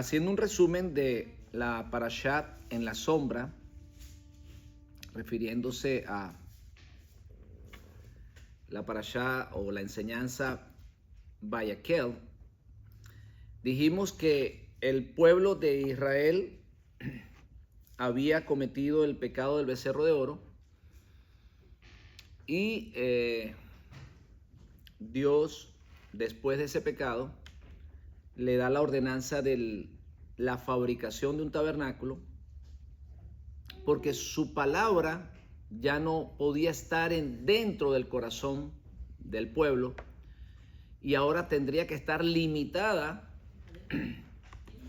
haciendo un resumen de la parashá en la sombra, refiriéndose a la parashá o la enseñanza Vayakhel, dijimos que el pueblo de Israel había cometido el pecado del becerro de oro y Dios, después de ese pecado, le da la ordenanza de la fabricación de un tabernáculo, porque su palabra ya no podía estar dentro del corazón del pueblo y ahora tendría que estar limitada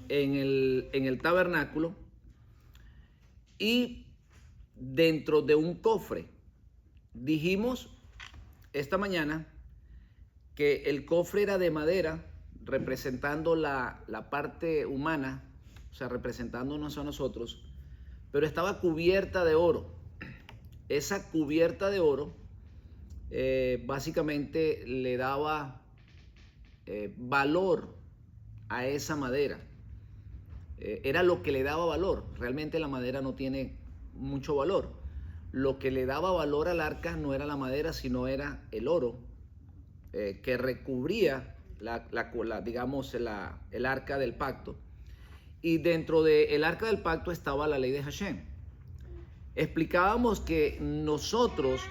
en el tabernáculo y dentro de un cofre. Dijimos esta mañana que el cofre era de madera, representando la parte humana, o sea, representándonos a nosotros, pero estaba cubierta de oro. Esa cubierta de oro básicamente le daba valor a esa madera. Era lo que le daba valor. Realmente la madera no tiene mucho valor. Lo que le daba valor al arca no era la madera, sino era el oro que recubría digamos, el arca del pacto. Y dentro del arca del pacto estaba la ley de Hashem. Explicábamos que nosotros,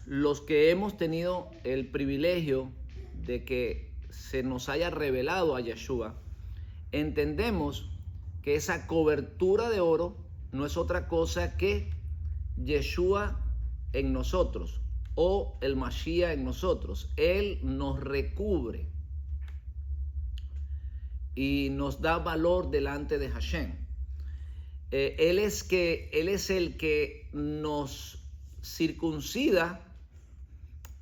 los que hemos tenido el privilegio de que se nos haya revelado a Yeshua, entendemos que esa cobertura de oro no es otra cosa que Yeshua en nosotros o el Mashiach en nosotros. Él nos recubre y nos da valor delante de Hashem. Él es el que nos circuncida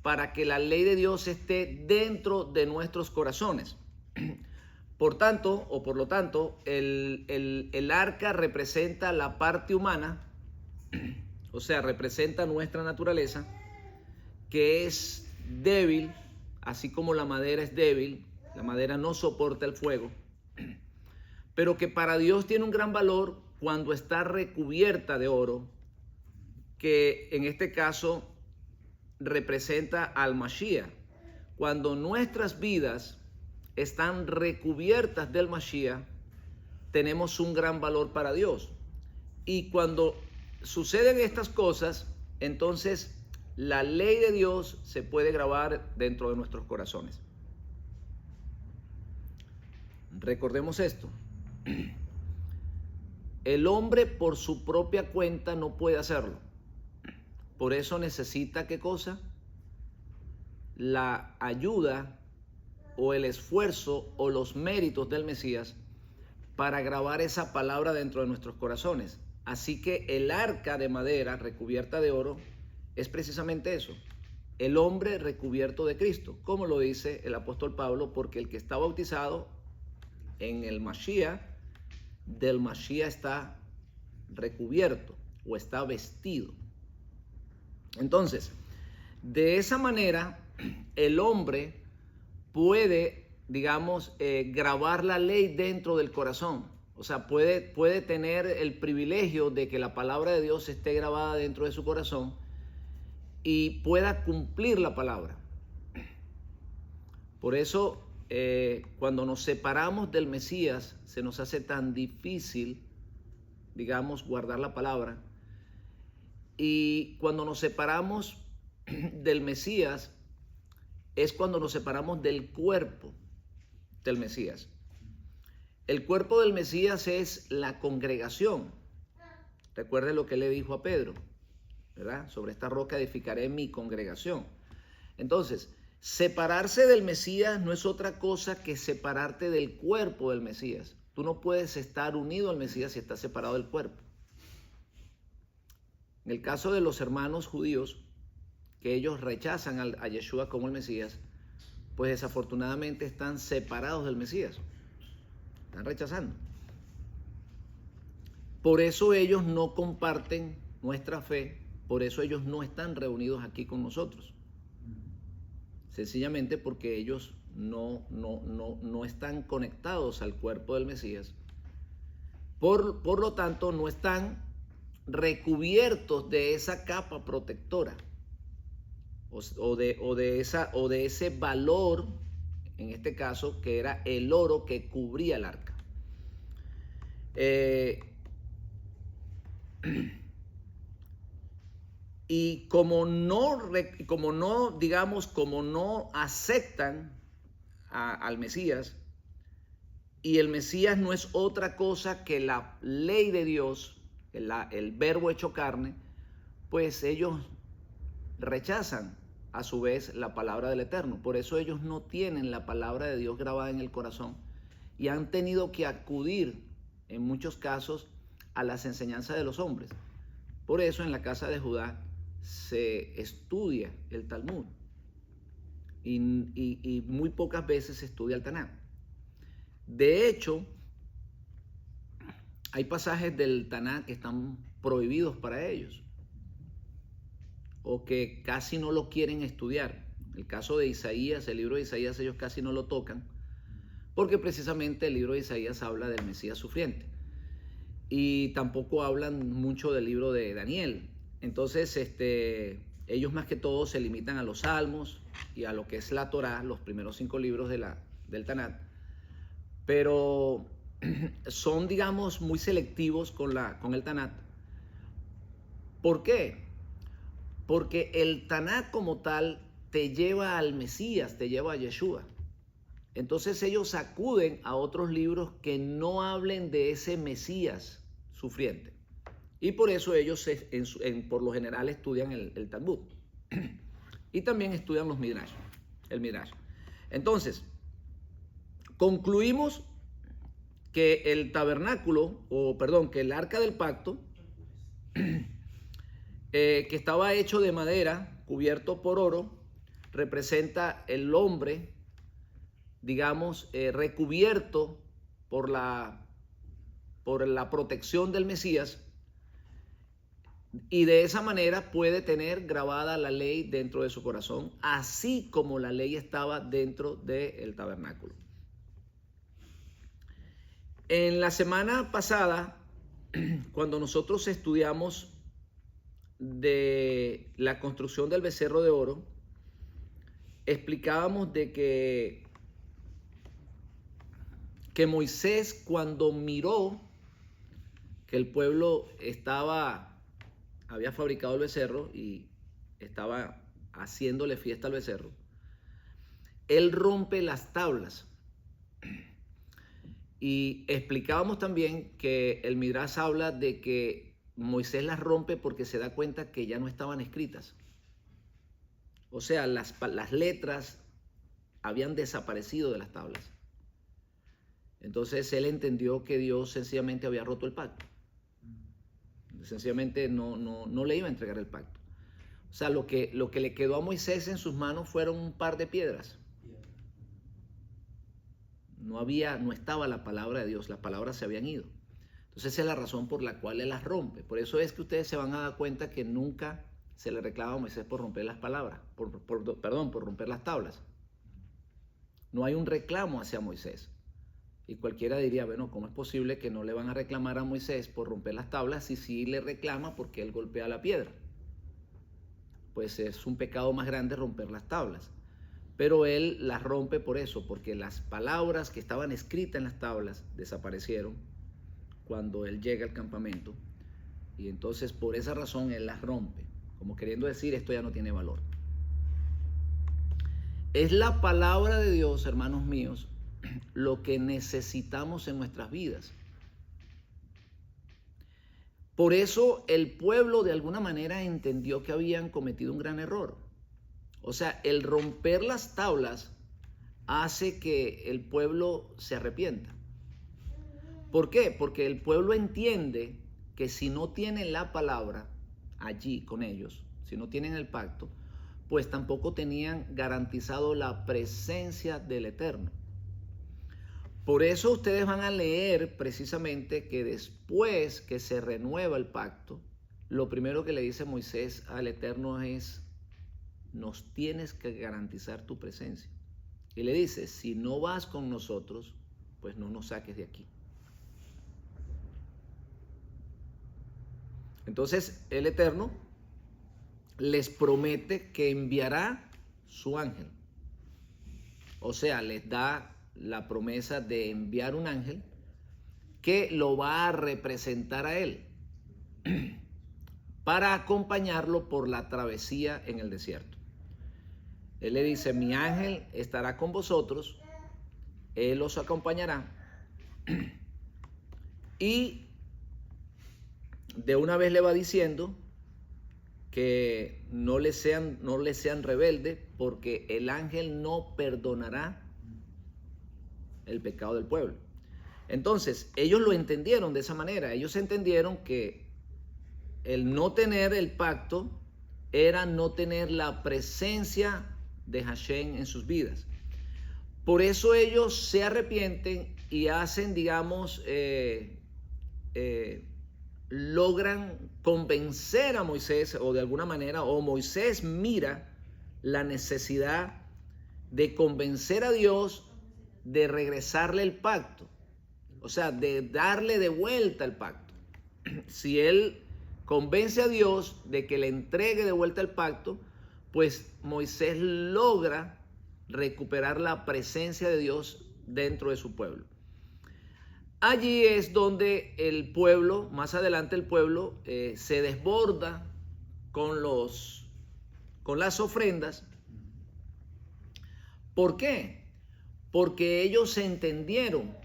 para que la ley de Dios esté dentro de nuestros corazones. Por lo tanto, el arca representa la parte humana, o sea, representa nuestra naturaleza, que es débil, así como la madera es débil. La madera no soporta el fuego, pero que para Dios tiene un gran valor cuando está recubierta de oro, que en este caso representa al Mashiach. Cuando nuestras vidas están recubiertas del Mashiach, tenemos un gran valor para Dios. Y cuando suceden estas cosas, entonces la ley de Dios se puede grabar dentro de nuestros corazones. Recordemos esto. El hombre por su propia cuenta no puede hacerlo. Por eso necesita, ¿qué cosa? La ayuda o el esfuerzo o los méritos del Mesías para grabar esa palabra dentro de nuestros corazones. Así que el arca de madera recubierta de oro es precisamente eso. El hombre recubierto de Cristo, como lo dice el apóstol Pablo, porque el que está bautizado en el Mashiach, del Mashiach está recubierto o está vestido. Entonces, de esa manera, el hombre puede, digamos, grabar la ley dentro del corazón. O sea, puede tener el privilegio de que la palabra de Dios esté grabada dentro de su corazón y pueda cumplir la palabra. Por eso, cuando nos separamos del Mesías, se nos hace tan difícil, digamos, guardar la palabra. Y cuando nos separamos del Mesías, es cuando nos separamos del cuerpo del Mesías. El cuerpo del Mesías es la congregación. Recuerden lo que le dijo a Pedro, ¿verdad? Sobre esta roca edificaré mi congregación. Entonces, separarse del Mesías no es otra cosa que separarte del cuerpo del Mesías. Tú no puedes estar unido al Mesías si estás separado del cuerpo. En el caso de los hermanos judíos, que ellos rechazan a Yeshua como el Mesías, pues desafortunadamente están separados del Mesías. Están rechazando. Por eso ellos no comparten nuestra fe, por eso ellos no están reunidos aquí con nosotros. Sencillamente porque ellos no están conectados al cuerpo del Mesías Por lo tanto, no están recubiertos de esa capa protectora o de ese valor, en este caso, que era el oro que cubría el arca. Y como no aceptan al Mesías, y el Mesías no es otra cosa que la ley de Dios, el verbo hecho carne, pues ellos rechazan a su vez la palabra del Eterno. Por eso ellos no tienen la palabra de Dios grabada en el corazón y han tenido que acudir en muchos casos a las enseñanzas de los hombres. Por eso en la casa de Judá se estudia el Talmud y muy pocas veces se estudia el Tanaj. De hecho, hay pasajes del Tanaj que están prohibidos para ellos o que casi no lo quieren estudiar. El caso de Isaías, el libro de Isaías, ellos casi no lo tocan porque precisamente el libro de Isaías habla del Mesías sufriente y tampoco hablan mucho del libro de Daniel. Entonces, ellos más que todo se limitan a los Salmos y a lo que es la Torá, los primeros 5 libros del Tanaj. Pero son, digamos, muy selectivos con el Tanaj. ¿Por qué? Porque el Tanaj como tal te lleva al Mesías, te lleva a Yeshua. Entonces ellos acuden a otros libros que no hablen de ese Mesías sufriente. Y por eso ellos por lo general estudian el Talmud. Y también estudian los Midrash, el Midrash. Entonces, concluimos que el tabernáculo, que el arca del pacto, que estaba hecho de madera, cubierto por oro, representa el hombre, digamos, recubierto por la protección del Mesías, y de esa manera puede tener grabada la ley dentro de su corazón, así como la ley estaba dentro del tabernáculo. En la semana pasada, cuando nosotros estudiamos de la construcción del becerro de oro, explicábamos de que Moisés, cuando miró que el pueblo había fabricado el becerro y estaba haciéndole fiesta al becerro, él rompe las tablas. Y explicábamos también que el Midrash habla de que Moisés las rompe porque se da cuenta que ya no estaban escritas. O sea, las letras habían desaparecido de las tablas. Entonces él entendió que Dios sencillamente había roto el pacto. Sencillamente no le iba a entregar el pacto. O sea, lo que le quedó a Moisés en sus manos fueron un par de piedras. No estaba la palabra de Dios, las palabras se habían ido. Entonces esa es la razón por la cual él las rompe. Por eso es que ustedes se van a dar cuenta que nunca se le reclama a Moisés por romper las palabras, por romper las tablas. No hay un reclamo hacia Moisés. Y cualquiera diría, bueno, ¿cómo es posible que no le van a reclamar a Moisés por romper las tablas si sí le reclama porque él golpea la piedra? Pues es un pecado más grande romper las tablas. Pero él las rompe por eso, porque las palabras que estaban escritas en las tablas desaparecieron cuando él llega al campamento. Y entonces por esa razón él las rompe, como queriendo decir, esto ya no tiene valor. Es la palabra de Dios, hermanos míos, lo que necesitamos en nuestras vidas. Por eso el pueblo de alguna manera entendió que habían cometido un gran error. O sea, el romper las tablas hace que el pueblo se arrepienta. ¿Por qué? Porque el pueblo entiende que si no tienen la palabra allí con ellos, si no tienen el pacto, pues tampoco tenían garantizado la presencia del Eterno. Por eso ustedes van a leer precisamente que después que se renueva el pacto, lo primero que le dice Moisés al Eterno es: nos tienes que garantizar tu presencia. Y le dice, si no vas con nosotros, pues no nos saques de aquí. Entonces el Eterno les promete que enviará su ángel. O sea, les da la promesa de enviar un ángel que lo va a representar a él para acompañarlo por la travesía en el desierto. Él le dice: mi ángel estará con vosotros, él os acompañará. Y de una vez le va diciendo que no le sean rebeldes, porque el ángel no perdonará el pecado del pueblo. Entonces, ellos lo entendieron de esa manera. Ellos entendieron que el no tener el pacto era no tener la presencia de Hashem en sus vidas. Por eso ellos se arrepienten y hacen, digamos, logran convencer a Moisés, o de alguna manera, o Moisés mira la necesidad de convencer a Dios de regresarle el pacto, o sea, de darle de vuelta el pacto. Si él convence a Dios de que le entregue de vuelta el pacto, pues Moisés logra recuperar la presencia de Dios dentro de su pueblo. Allí es donde el pueblo, más adelante el pueblo, se desborda con las ofrendas. ¿Por qué? Porque ellos entendieron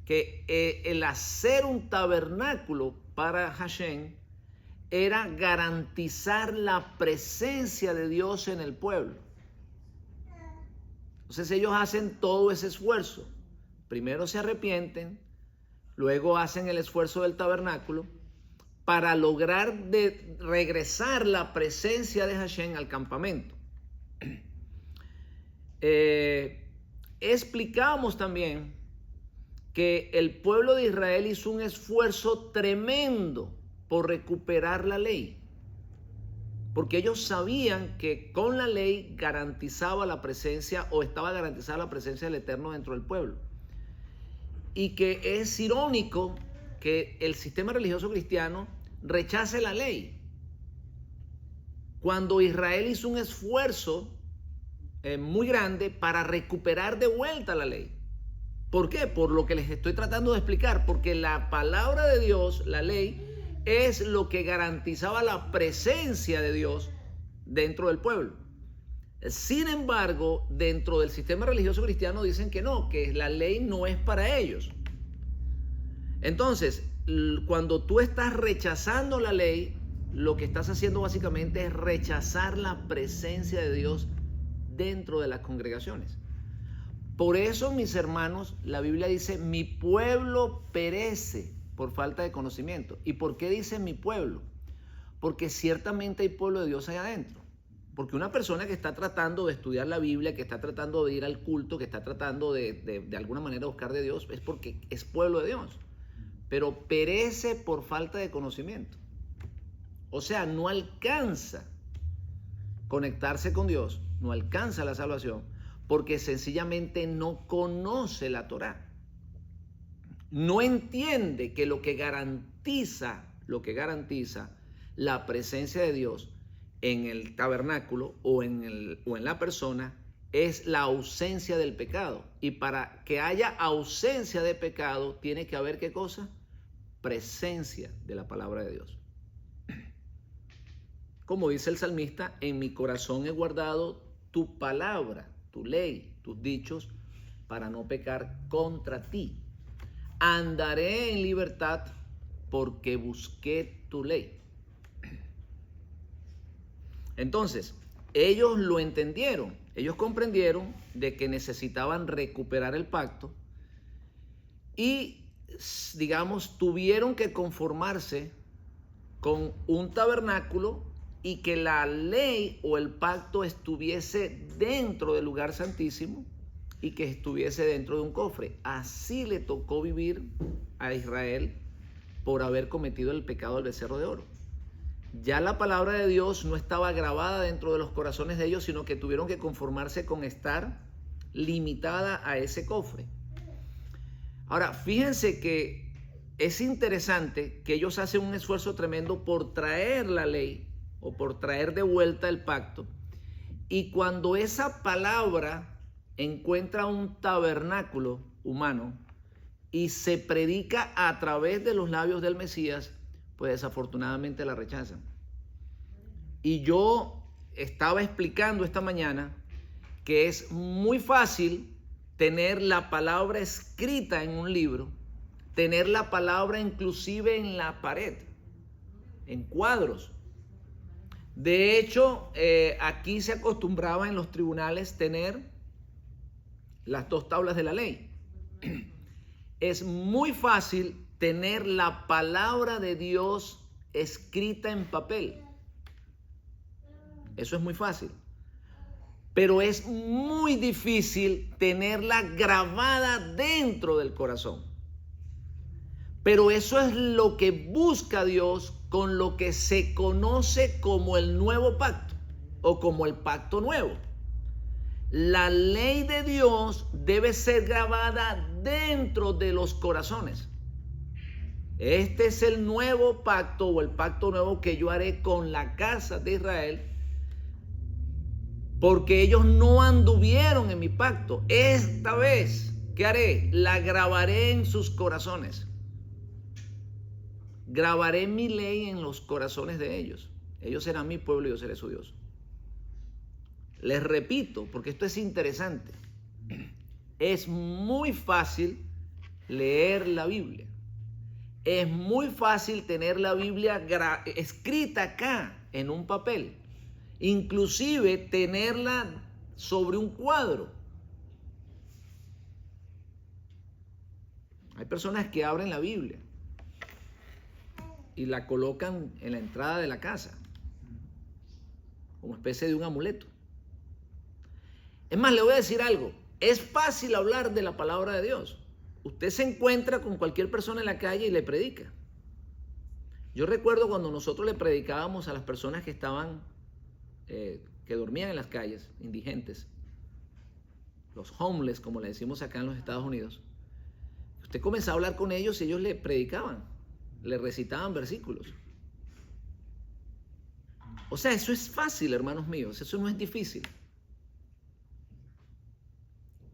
que el hacer un tabernáculo para Hashem era garantizar la presencia de Dios en el pueblo. Entonces ellos hacen todo ese esfuerzo. Primero se arrepienten, luego hacen el esfuerzo del tabernáculo para lograr de regresar la presencia de Hashem al campamento. Explicamos también que el pueblo de Israel hizo un esfuerzo tremendo por recuperar la ley, porque ellos sabían que con la ley garantizaba la presencia, o estaba garantizada la presencia del Eterno dentro del pueblo. Y que es irónico que el sistema religioso cristiano rechace la ley, cuando Israel hizo un esfuerzo muy grande para recuperar de vuelta la ley. ¿Por qué? Por lo que les estoy tratando de explicar, porque la palabra de Dios, la ley, es lo que garantizaba la presencia de Dios dentro del pueblo. Sin embargo, dentro del sistema religioso cristiano dicen que no, que la ley no es para ellos. Entonces, cuando tú estás rechazando la ley, lo que estás haciendo básicamente es rechazar la presencia de Dios dentro de las congregaciones. Por eso, mis hermanos, la Biblia dice: mi pueblo perece por falta de conocimiento. ¿Y por qué dice mi pueblo? Porque ciertamente hay pueblo de Dios allá adentro. Porque una persona que está tratando de estudiar la Biblia, que está tratando de ir al culto, que está tratando de alguna manera buscar de Dios, es porque es pueblo de Dios. Pero perece por falta de conocimiento. O sea, no alcanza conectarse con Dios, no alcanza la salvación, porque sencillamente no conoce la Torá. No entiende que lo que garantiza la presencia de Dios en el tabernáculo o en la persona es la ausencia del pecado. Y para que haya ausencia de pecado tiene que haber, ¿qué cosa? Presencia de la palabra de Dios. Como dice el salmista: en mi corazón he guardado tu palabra, tu ley, tus dichos, para no pecar contra ti. Andaré en libertad porque busqué tu ley. Entonces, ellos lo entendieron, ellos comprendieron de que necesitaban recuperar el pacto y, digamos, tuvieron que conformarse con un tabernáculo y que la ley o el pacto estuviese dentro del lugar santísimo y que estuviese dentro de un cofre. Así le tocó vivir a Israel por haber cometido el pecado del becerro de oro. Ya la palabra de Dios no estaba grabada dentro de los corazones de ellos, sino que tuvieron que conformarse con estar limitada a ese cofre. Ahora, fíjense que es interesante que ellos hacen un esfuerzo tremendo por traer la ley o por traer de vuelta el pacto. Y cuando esa palabra encuentra un tabernáculo humano y se predica a través de los labios del Mesías, pues desafortunadamente la rechazan. Y yo estaba explicando esta mañana que es muy fácil tener la palabra escrita en un libro, tener la palabra inclusive en la pared, en cuadros. De hecho, aquí se acostumbraba en los tribunales tener las 2 tablas de la ley. Es muy fácil tener la palabra de Dios escrita en papel. Eso es muy fácil. Pero es muy difícil tenerla grabada dentro del corazón. Pero eso es lo que busca Dios con lo que se conoce como el nuevo pacto o como el pacto nuevo. La ley de Dios debe ser grabada dentro de los corazones. Este es el nuevo pacto o el pacto nuevo que yo haré con la casa de Israel, porque ellos no anduvieron en mi pacto. Esta vez, ¿qué haré? La grabaré en sus corazones. Grabaré mi ley en los corazones de ellos. Ellos serán mi pueblo y yo seré su Dios. Les repito, porque esto es interesante. Es muy fácil leer la Biblia. Es muy fácil tener la Biblia escrita acá en un papel. Inclusive tenerla sobre un cuadro. Hay personas que abren la Biblia y la colocan en la entrada de la casa como especie de un amuleto. Es más, le voy a decir algo. Es fácil hablar de la palabra de Dios. Usted se encuentra con cualquier persona en la calle y le predica. Yo recuerdo cuando nosotros le predicábamos a las personas que estaban, que dormían en las calles, indigentes, los homeless, como le decimos acá en los Estados Unidos. Usted comenzaba a hablar con ellos y ellos le predicaban, le recitaban versículos. O sea, eso es fácil, hermanos míos, eso no es difícil.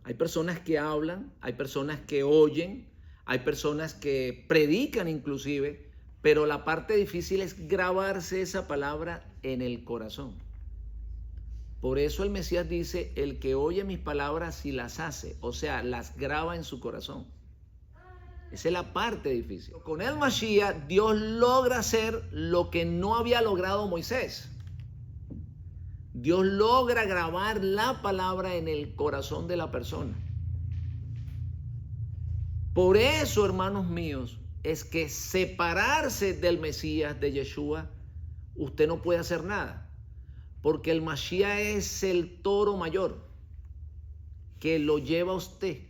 Hay personas que hablan, hay personas que oyen, hay personas que predican inclusive, pero la parte difícil es grabarse esa palabra en el corazón. Por eso el Mesías dice, el que oye mis palabras y las hace, o sea, las graba en su corazón. Esa es la parte difícil. Con el Mashiach, Dios logra hacer lo que no había logrado Moisés. Dios logra grabar la palabra en el corazón de la persona. Por eso, hermanos míos, es que separarse del Mesías, de Yeshua, usted no puede hacer nada. Porque el Mashiach es el toro mayor que lo lleva a usted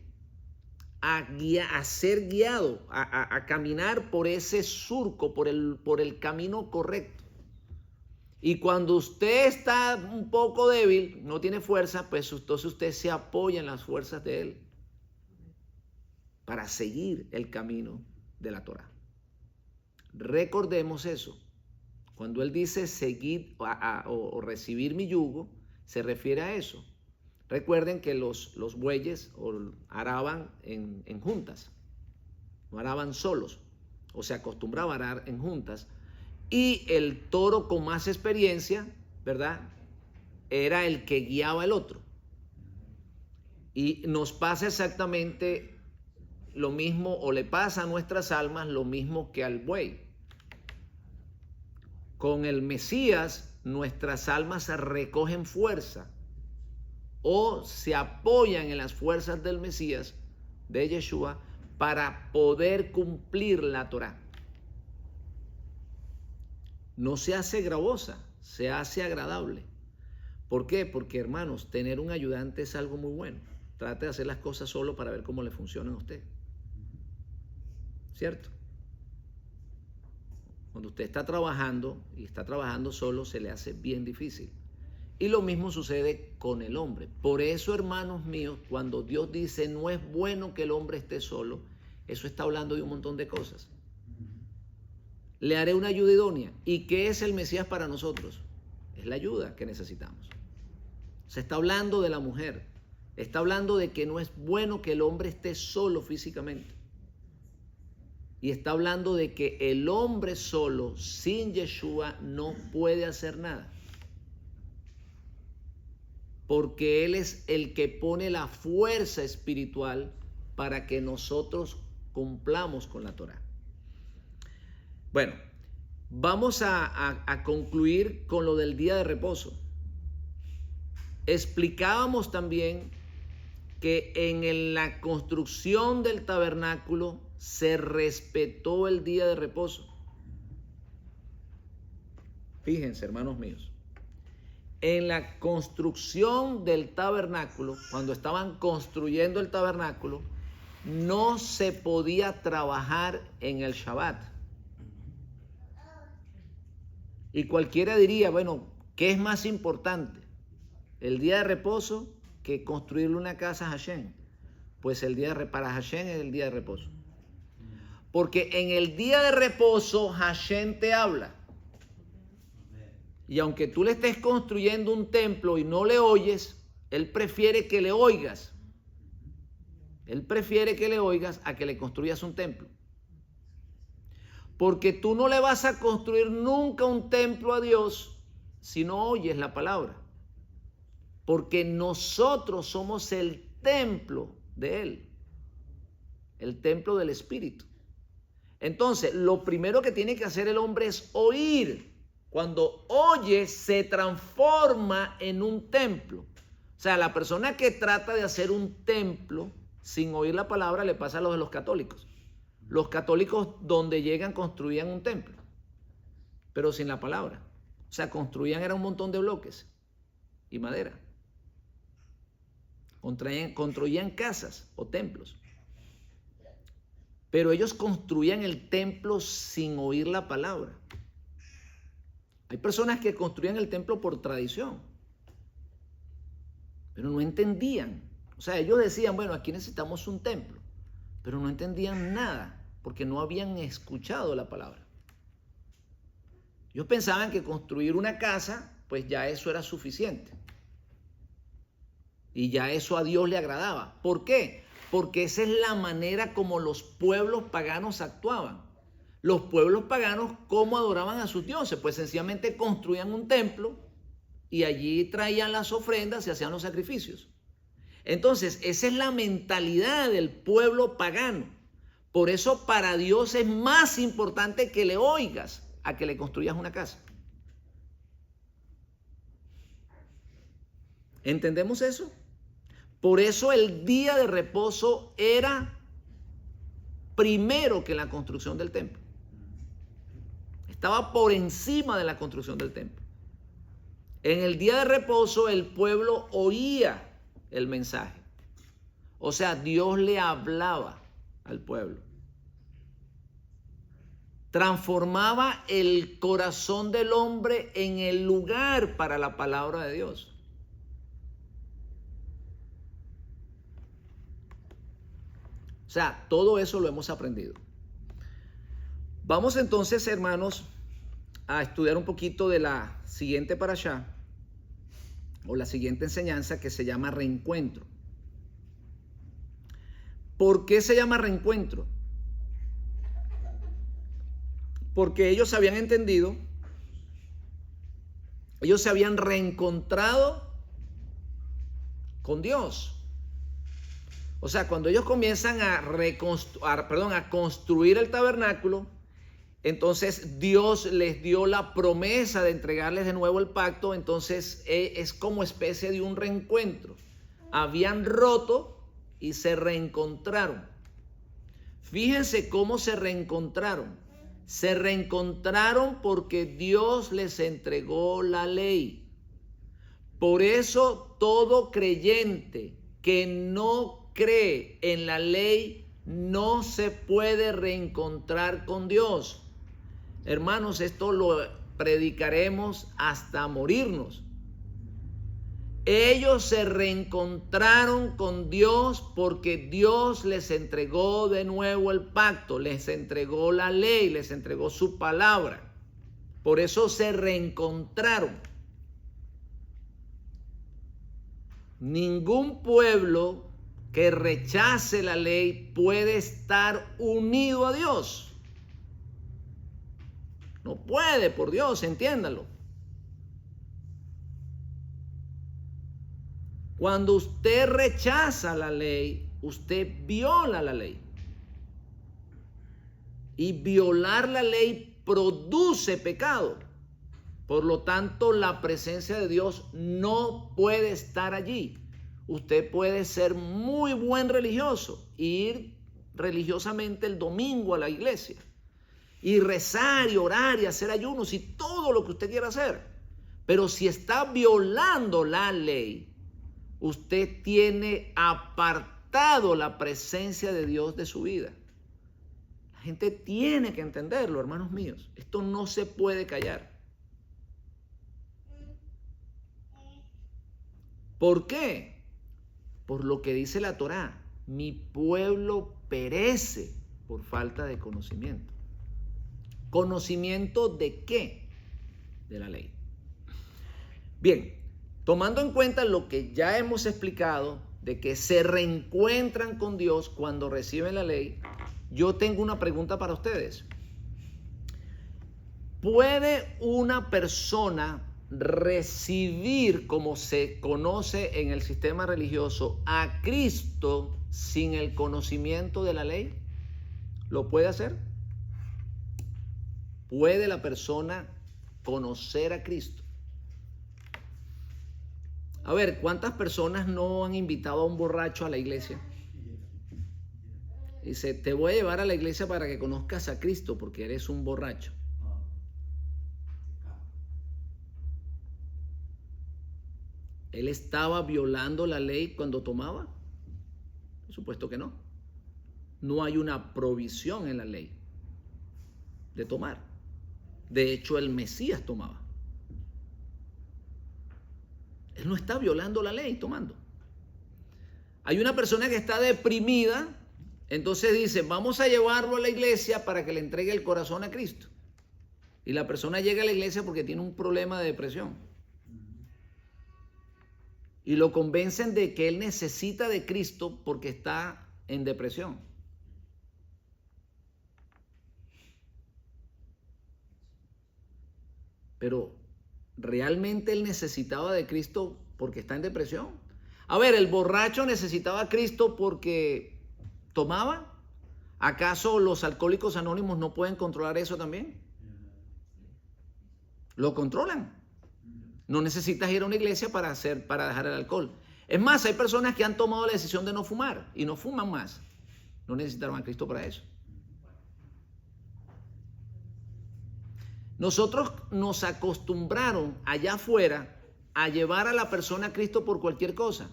a ser guiado, a caminar por ese surco, por el camino correcto. Y cuando usted está un poco débil, no tiene fuerza, pues entonces usted se apoya en las fuerzas de Él para seguir el camino de la Torá. Recordemos eso. Cuando Él dice seguir o recibir mi yugo, se refiere a eso. Recuerden que los bueyes araban en juntas, no araban solos, o se acostumbraba a arar en juntas. Y el toro con más experiencia, ¿verdad?, era el que guiaba al otro. Y nos pasa exactamente lo mismo, o le pasa a nuestras almas lo mismo que al buey. Con el Mesías, nuestras almas recogen fuerza o se apoyan en las fuerzas del Mesías, de Yeshua, para poder cumplir la Torá. No se hace gravosa, se hace agradable. ¿Por qué? Porque, hermanos, tener un ayudante es algo muy bueno. Trate de hacer las cosas solo para ver cómo le funcionan a usted. ¿Cierto? Cuando usted está trabajando y está trabajando solo, se le hace bien difícil. Y lo mismo sucede con el hombre. Por eso, hermanos míos, cuando Dios dice no es bueno que el hombre esté solo, eso está hablando de un montón de cosas. Le haré una ayuda idónea. ¿Y qué es el Mesías para nosotros? Es la ayuda que necesitamos. Se está hablando de la mujer. Está hablando de que no es bueno que el hombre esté solo físicamente. Y está hablando de que el hombre solo, sin Yeshua, no puede hacer nada. Porque Él es el que pone la fuerza espiritual para que nosotros cumplamos con la Torá. Bueno, vamos a concluir con lo del día de reposo. Explicábamos también que en la construcción del tabernáculo se respetó el día de reposo. Fíjense, hermanos míos, en la construcción del tabernáculo, cuando estaban construyendo el tabernáculo, no se podía trabajar en el Shabbat. Y cualquiera diría, bueno, ¿qué es más importante? ¿El día de reposo que construirle una casa a Hashem? Pues para Hashem es el día de reposo. Porque en el día de reposo Hashem te habla. Y aunque tú le estés construyendo un templo y no le oyes, Él prefiere que le oigas. Él prefiere que le oigas a que le construyas un templo. Porque tú no le vas a construir nunca un templo a Dios si no oyes la palabra. Porque nosotros somos el templo de Él. El templo del Espíritu. Entonces, lo primero que tiene que hacer el hombre es oír. Cuando oye, se transforma en un templo. O sea, la persona que trata de hacer un templo sin oír la palabra le pasa a lo de los católicos. Los católicos donde llegan construían un templo, pero sin la palabra. O sea, era un montón de bloques y madera. Construían casas o templos. Pero ellos construían el templo sin oír la palabra. Hay personas que construían el templo por tradición, pero no entendían. O sea, ellos decían, bueno, aquí necesitamos un templo, pero no entendían nada porque no habían escuchado la palabra. Ellos pensaban que construir una casa, pues ya eso era suficiente. Y ya eso a Dios le agradaba. ¿Por qué? Porque esa es la manera como los pueblos paganos actuaban. Los pueblos paganos, ¿cómo adoraban a sus dioses? Pues sencillamente construían un templo y allí traían las ofrendas y hacían los sacrificios. Entonces, esa es la mentalidad del pueblo pagano. Por eso para Dios es más importante que le oigas a que le construyas una casa. ¿Entendemos eso? Por eso el día de reposo era primero que la construcción del templo. Estaba por encima de la construcción del templo. En el día de reposo el pueblo oía el mensaje. O sea, Dios le hablaba al pueblo. Transformaba el corazón del hombre en el lugar para la palabra de Dios. O sea, todo eso lo hemos aprendido. Vamos entonces, hermanos, a estudiar un poquito de la siguiente parashá, o la siguiente enseñanza, que se llama reencuentro. ¿Por qué se llama reencuentro? Porque ellos habían entendido, ellos se habían reencontrado con Dios. O sea, cuando ellos comienzan a construir el tabernáculo, entonces Dios les dio la promesa de entregarles de nuevo el pacto. Entonces es como especie de un reencuentro. Habían roto y se reencontraron. Fíjense cómo se reencontraron. Se reencontraron porque Dios les entregó la ley. Por eso todo creyente que no cree en la ley no se puede reencontrar con Dios. Hermanos, esto lo predicaremos hasta morirnos. Ellos se reencontraron con Dios porque Dios les entregó de nuevo el pacto, les entregó la ley, les entregó su palabra. Por eso se reencontraron. Ningún pueblo que rechace la ley puede estar unido a Dios. No puede, por Dios, entiéndalo. Cuando usted rechaza la ley, usted viola la ley. Y violar la ley produce pecado. Por lo tanto, la presencia de Dios no puede estar allí. Usted puede ser muy buen religioso, ir religiosamente el domingo a la iglesia y rezar y orar y hacer ayunos y todo lo que usted quiera hacer. Pero si está violando la ley, usted tiene apartado la presencia de Dios de su vida. La gente tiene que entenderlo, hermanos míos. Esto no se puede callar. ¿Por qué? Por lo que dice la Torá. Mi pueblo perece por falta de conocimiento. ¿Conocimiento de qué? De la ley. Bien. Tomando en cuenta lo que ya hemos explicado, de que se reencuentran con Dios cuando reciben la ley, yo tengo una pregunta para ustedes. ¿Puede una persona recibir, como se conoce en el sistema religioso, a Cristo sin el conocimiento de la ley? ¿Lo puede hacer? ¿Puede la persona conocer a Cristo? A ver, ¿cuántas personas no han invitado a un borracho a la iglesia? Dice, te voy a llevar a la iglesia para que conozcas a Cristo porque eres un borracho. ¿Él estaba violando la ley cuando tomaba? Por supuesto que no. No hay una provisión en la ley de tomar. De hecho, el Mesías tomaba. Él no está violando la ley tomando. Hay una persona que está deprimida, entonces dice, vamos a llevarlo a la iglesia para que le entregue el corazón a Cristo. Y la persona llega a la iglesia porque tiene un problema de depresión. Y lo convencen de que él necesita de Cristo porque está en depresión. Pero ¿realmente él necesitaba de Cristo porque está en depresión? A ver, ¿el borracho necesitaba a Cristo porque tomaba? ¿Acaso los alcohólicos anónimos no pueden controlar eso también? Lo controlan. No necesitas ir a una iglesia para dejar el alcohol. Es más, hay personas que han tomado la decisión de no fumar y no fuman más. No necesitaron a Cristo para eso. Nosotros nos acostumbraron allá afuera a llevar a la persona a Cristo por cualquier cosa.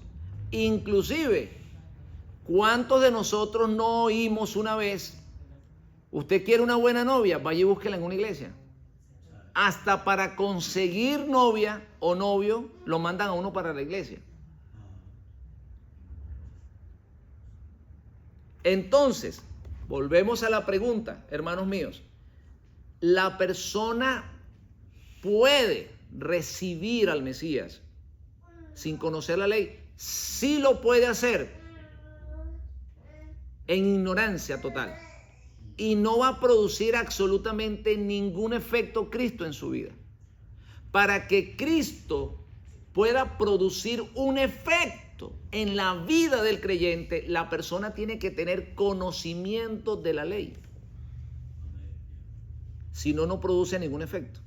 Inclusive, ¿cuántos de nosotros no oímos una vez, usted quiere una buena novia, vaya y búsquela en una iglesia? Hasta para conseguir novia o novio, lo mandan a uno para la iglesia. Entonces, volvemos a la pregunta, hermanos míos. ¿La persona puede recibir al Mesías sin conocer la ley? Sí lo puede hacer en ignorancia total. Y no va a producir absolutamente ningún efecto Cristo en su vida. Para que Cristo pueda producir un efecto en la vida del creyente, la persona tiene que tener conocimiento de la ley. Si no, no produce ningún efecto.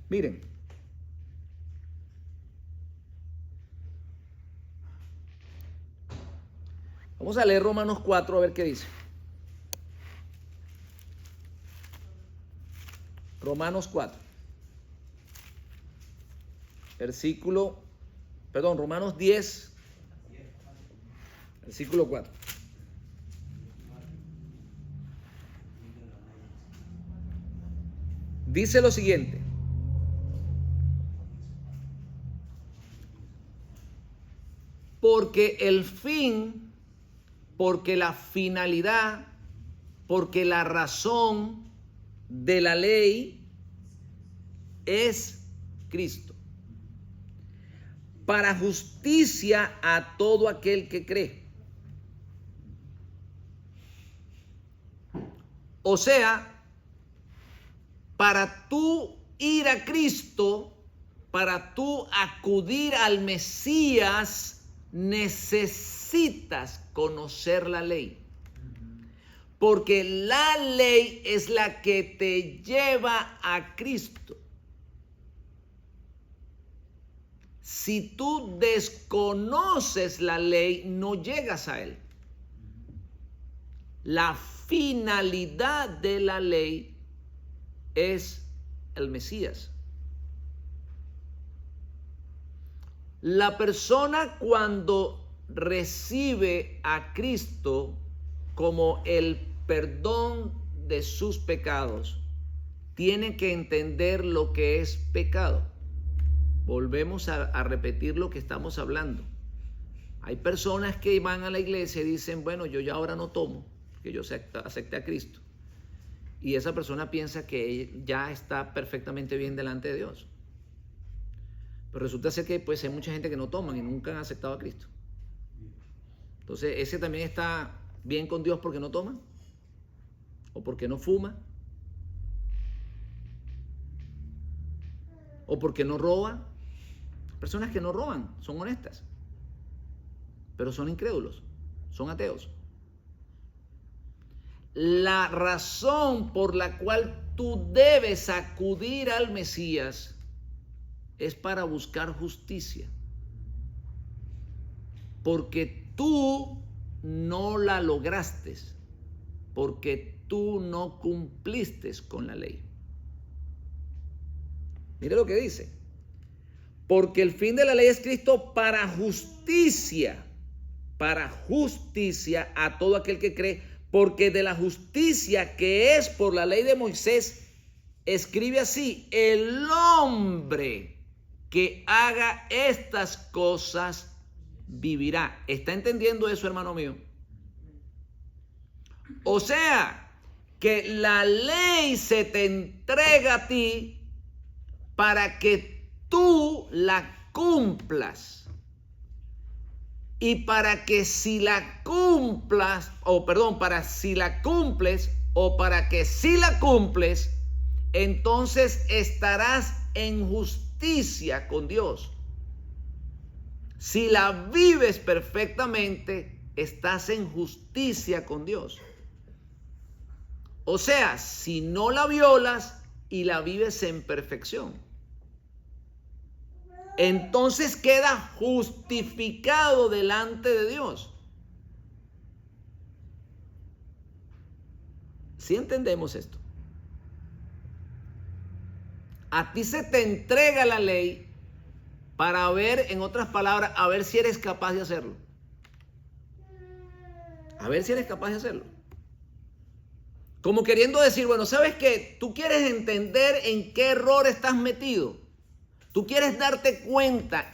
Miren. Vamos a leer Romanos 4 a ver qué dice. Romanos 4. Romanos 10, versículo 4. Dice lo siguiente. Porque el fin, porque la finalidad, porque la razón de la ley es Cristo. Para justicia a todo aquel que cree. O sea, para tú ir a Cristo, para tú acudir al Mesías, necesitas conocer la ley. Porque la ley es la que te lleva a Cristo. Si tú desconoces la ley, no llegas a Él. La finalidad de la ley es el Mesías. La persona cuando recibe a Cristo como el perdón de sus pecados, tiene que entender lo que es pecado. Volvemos a repetir lo que estamos hablando. Hay personas que van a la iglesia y dicen, bueno, yo ya ahora no tomo, que yo acepté a Cristo. Y esa persona piensa que ya está perfectamente bien delante de Dios. Pero resulta ser que pues, hay mucha gente que no toman y nunca han aceptado a Cristo. Entonces, ese también está bien con Dios porque no toma o porque no fuma o porque no roba. Personas que no roban son honestas, pero son incrédulos, son ateos. La razón por la cual tú debes acudir al Mesías es para buscar justicia, porque tú no la lograste, porque tú no cumpliste con la ley. Mire lo que dice. Porque el fin de la ley es Cristo para justicia a todo aquel que cree, porque de la justicia que es por la ley de Moisés, escribe así: el hombre que haga estas cosas vivirá. ¿Está entendiendo eso, hermano mío? O sea, que la ley se te entrega a ti para que tú la cumplas. Y para que si la cumplas, para si la cumples, entonces estarás en justicia con Dios. Si la vives perfectamente, estás en justicia con Dios. O sea, si no la violas y la vives en perfección, entonces queda justificado delante de Dios. ¿Sí entendemos esto? A ti se te entrega la ley para ver, en otras palabras, a ver si eres capaz de hacerlo. A ver si eres capaz de hacerlo. Como queriendo decir, bueno, ¿sabes qué? Tú quieres entender en qué error estás metido. Tú quieres darte cuenta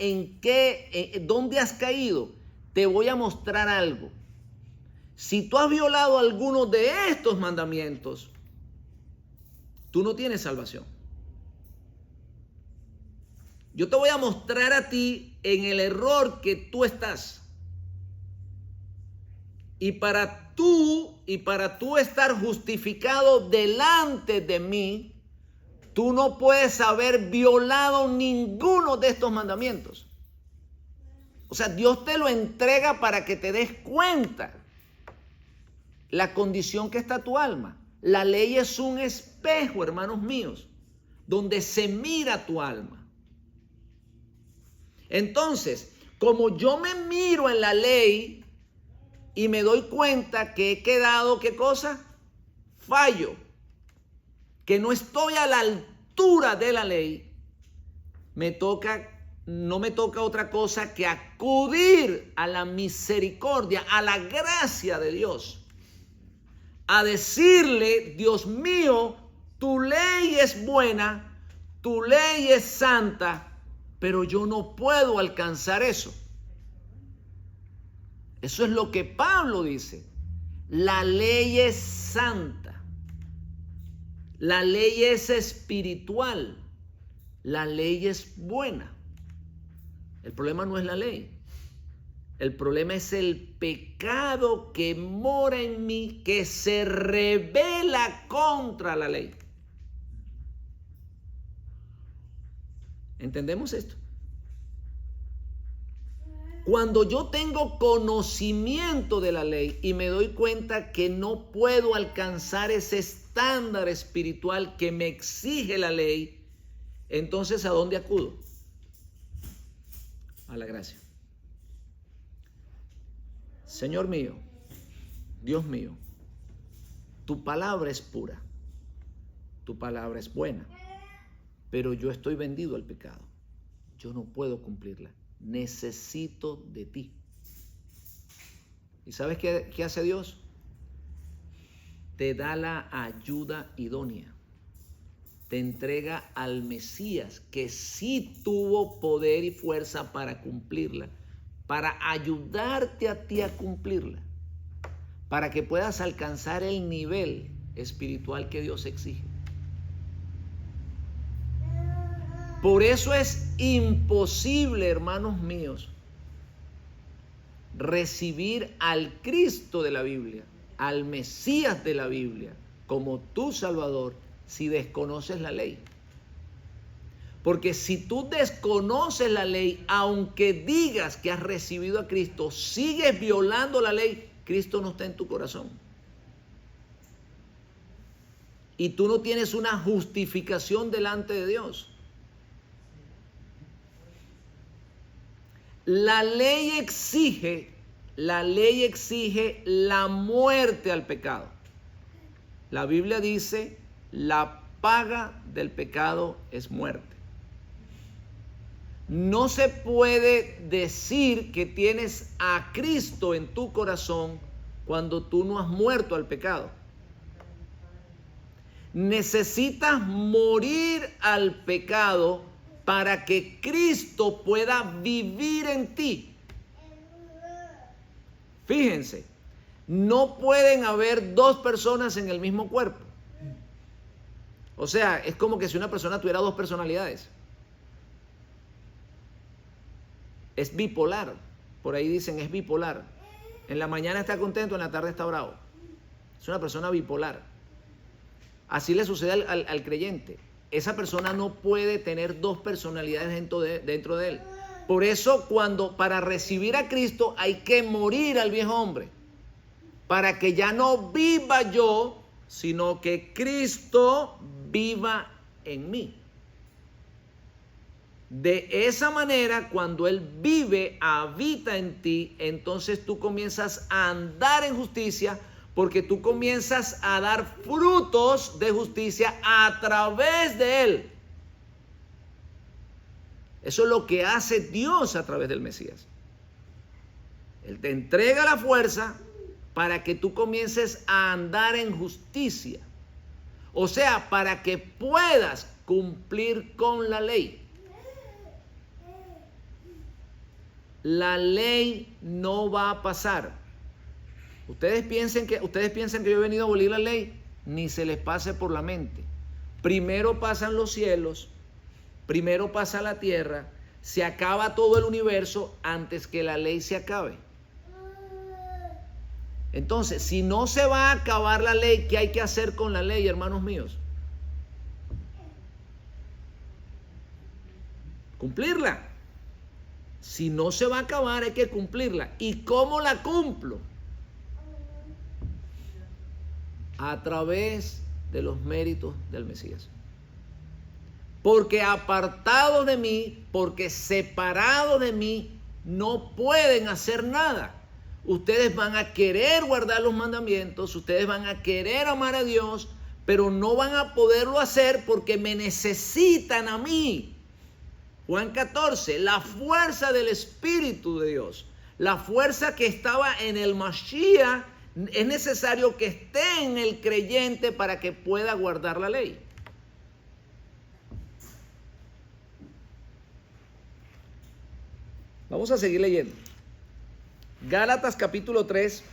dónde has caído. Te voy a mostrar algo. Si tú has violado alguno de estos mandamientos, tú no tienes salvación. Yo te voy a mostrar a ti en el error que tú estás. Y para tú estar justificado delante de mí, tú no puedes haber violado ninguno de estos mandamientos. O sea, Dios te lo entrega para que te des cuenta la condición que está tu alma. La ley es un espejo, hermanos míos, donde se mira tu alma. Entonces, como yo me miro en la ley y me doy cuenta que he quedado, ¿qué cosa? Fallo. Que no estoy a la altura de la ley, no me toca otra cosa que acudir a la misericordia, a la gracia de Dios, a decirle: Dios mío, tu ley es buena, tu ley es santa, pero yo no puedo alcanzar eso. Eso es lo que Pablo dice. La ley es santa. La ley es espiritual. La ley es buena. El problema no es la ley. El problema es el pecado que mora en mí, que se rebela contra la ley. ¿Entendemos esto? Cuando yo tengo conocimiento de la ley y me doy cuenta que no puedo alcanzar ese estándar espiritual que me exige la ley, entonces ¿a dónde acudo? A la gracia. Señor mío, Dios mío, tu palabra es pura, tu palabra es buena, pero yo estoy vendido al pecado. Yo no puedo cumplirla. Necesito de ti. ¿Y sabes qué hace Dios? Te da la ayuda idónea. Te entrega al Mesías, que sí tuvo poder y fuerza para cumplirla, para ayudarte a ti a cumplirla, para que puedas alcanzar el nivel espiritual que Dios exige. Por eso es imposible, hermanos míos, recibir al Cristo de la Biblia, al Mesías de la Biblia, como tu Salvador, si desconoces la ley. Porque si tú desconoces la ley, aunque digas que has recibido a Cristo, sigues violando la ley, Cristo no está en tu corazón. Y tú no tienes una justificación delante de Dios. La ley exige la muerte al pecado. La Biblia dice, la paga del pecado es muerte. No se puede decir que tienes a Cristo en tu corazón cuando tú no has muerto al pecado. Necesitas morir al pecado para que Cristo pueda vivir en ti. Fíjense, no pueden haber dos personas en el mismo cuerpo. O sea, es como que si una persona tuviera dos personalidades. Es bipolar. Por ahí dicen, es bipolar. En la mañana está contento, en la tarde está bravo. Es una persona bipolar. Así le sucede al creyente. Esa persona no puede tener dos personalidades dentro de él. Por eso, para recibir a Cristo hay que morir al viejo hombre. Para que ya no viva yo, sino que Cristo viva en mí. De esa manera, cuando Él vive, habita en ti, entonces tú comienzas a andar en justicia, porque tú comienzas a dar frutos de justicia a través de Él. Eso es lo que hace Dios a través del Mesías. Él te entrega la fuerza para que tú comiences a andar en justicia. O sea, para que puedas cumplir con la ley. La ley no va a pasar. Ustedes piensan que yo he venido a abolir la ley, ni se les pase por la mente. Primero pasan los cielos, primero pasa la tierra, se acaba todo el universo antes que la ley se acabe. Entonces, si no se va a acabar la ley, ¿qué hay que hacer con la ley, hermanos míos? Cumplirla. Si no se va a acabar, hay que cumplirla. ¿Y cómo la cumplo? A través de los méritos del Mesías. Porque apartado de mí, porque separado de mí, no pueden hacer nada. Ustedes van a querer guardar los mandamientos, ustedes van a querer amar a Dios, pero no van a poderlo hacer porque me necesitan a mí. Juan 14, la fuerza del Espíritu de Dios, la fuerza que estaba en el Mashiach, es necesario que esté en el creyente para que pueda guardar la ley. Vamos a seguir leyendo. Gálatas capítulo 3.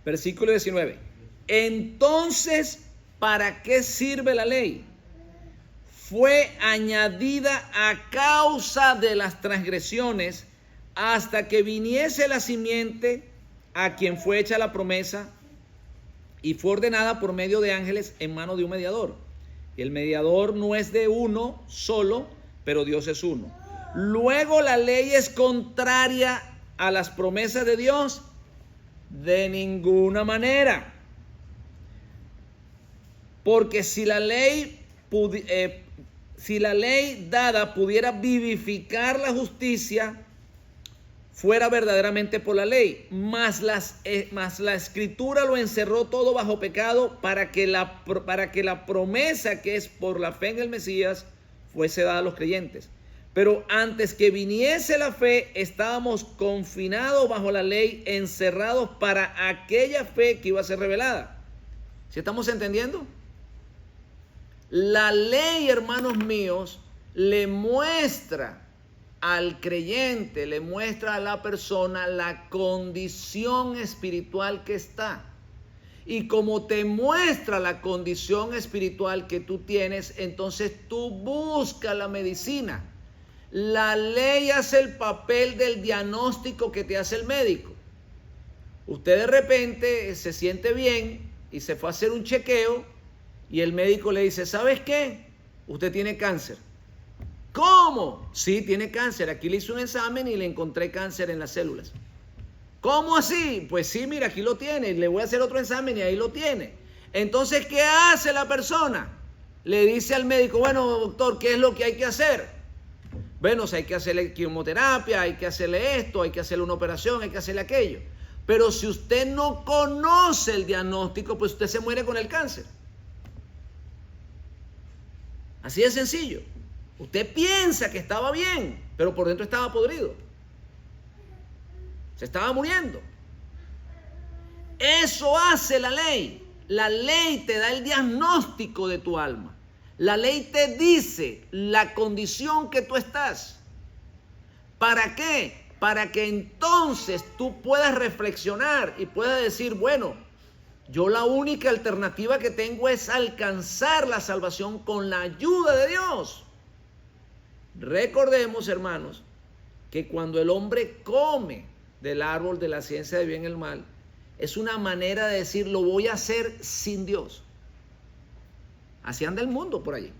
Versículo 19. Entonces, ¿para qué sirve la ley? Fue añadida a causa de las transgresiones hasta que viniese la simiente a quien fue hecha la promesa y fue ordenada por medio de ángeles en mano de un mediador. Y el mediador no es de uno solo, pero Dios es uno. Luego la ley es contraria a las promesas de Dios. De ninguna manera. Porque si la ley dada pudiera vivificar la justicia, fuera verdaderamente por la ley. Mas la escritura lo encerró todo bajo pecado para que la promesa que es por la fe en el Mesías fuese dada a los creyentes. Pero antes que viniese la fe, estábamos confinados bajo la ley, encerrados para aquella fe que iba a ser revelada. ¿Sí estamos entendiendo? La ley, hermanos míos, le muestra al creyente, le muestra a la persona la condición espiritual que está. Y como te muestra la condición espiritual que tú tienes, entonces tú buscas la medicina. La ley hace el papel del diagnóstico que te hace el médico. Usted de repente se siente bien y se fue a hacer un chequeo y el médico le dice, ¿sabes qué? Usted tiene cáncer. ¿Cómo? Sí, tiene cáncer. Aquí le hice un examen y le encontré cáncer en las células. ¿Cómo así? Pues sí, mira, aquí lo tiene. Le voy a hacer otro examen y ahí lo tiene. Entonces, ¿qué hace la persona? Le dice al médico, bueno, doctor, ¿qué es lo que hay que hacer? Bueno, hay que hacerle quimioterapia, hay que hacerle esto, hay que hacerle una operación, hay que hacerle aquello. Pero si usted no conoce el diagnóstico, pues usted se muere con el cáncer. Así de sencillo. Usted piensa que estaba bien, pero por dentro estaba podrido. Se estaba muriendo. Eso hace la ley. La ley te da el diagnóstico de tu alma. La ley te dice la condición que tú estás. ¿Para qué? Para que entonces tú puedas reflexionar y puedas decir, bueno, yo la única alternativa que tengo es alcanzar la salvación con la ayuda de Dios. Recordemos, hermanos, que cuando el hombre come del árbol de la ciencia del bien y el mal, es una manera de decir, lo voy a hacer sin Dios. Así anda el mundo por allí.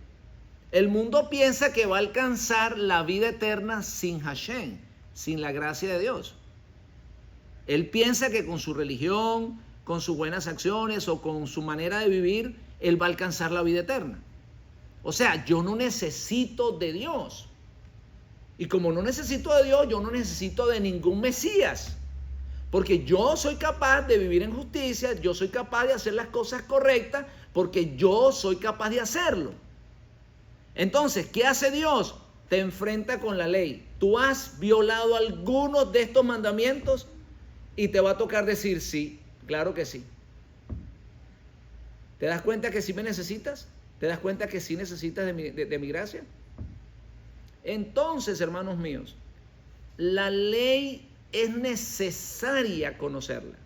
El mundo piensa que va a alcanzar la vida eterna sin Hashem, sin la gracia de Dios. Él piensa que con su religión, con sus buenas acciones o con su manera de vivir, él va a alcanzar la vida eterna. O sea, yo no necesito de Dios. Y como no necesito de Dios, yo no necesito de ningún Mesías. Porque yo soy capaz de vivir en justicia, yo soy capaz de hacer las cosas correctas, porque yo soy capaz de hacerlo. Entonces, ¿qué hace Dios? Te enfrenta con la ley. Tú has violado algunos de estos mandamientos y te va a tocar decir sí, claro que sí. ¿Te das cuenta que sí me necesitas? ¿Te das cuenta que sí necesitas de mi gracia? Entonces, hermanos míos, la ley es necesaria conocerla,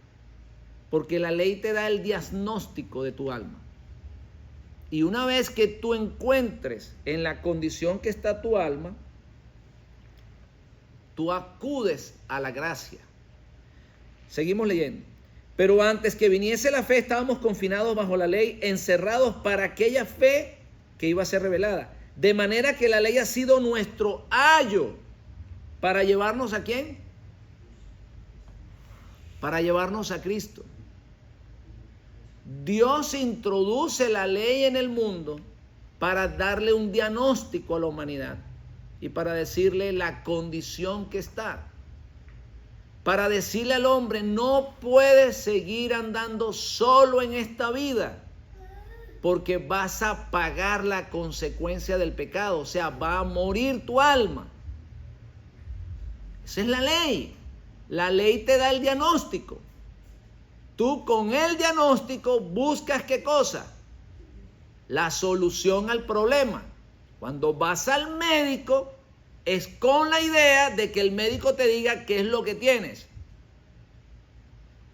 porque la ley te da el diagnóstico de tu alma. Y una vez que tú encuentres en la condición que está tu alma, tú acudes a la gracia. Seguimos leyendo. Pero antes que viniese la fe, estábamos confinados bajo la ley, encerrados para aquella fe que iba a ser revelada. De manera que la ley ha sido nuestro ayo para llevarnos ¿a quién? Para llevarnos a Cristo. Dios introduce la ley en el mundo para darle un diagnóstico a la humanidad y para decirle la condición que está. Para decirle al hombre, no puedes seguir andando solo en esta vida, porque vas a pagar la consecuencia del pecado, o sea, va a morir tu alma. Esa es la ley. La ley te da el diagnóstico. Tú con el diagnóstico buscas ¿qué cosa? La solución al problema. Cuando vas al médico, es con la idea de que el médico te diga qué es lo que tienes.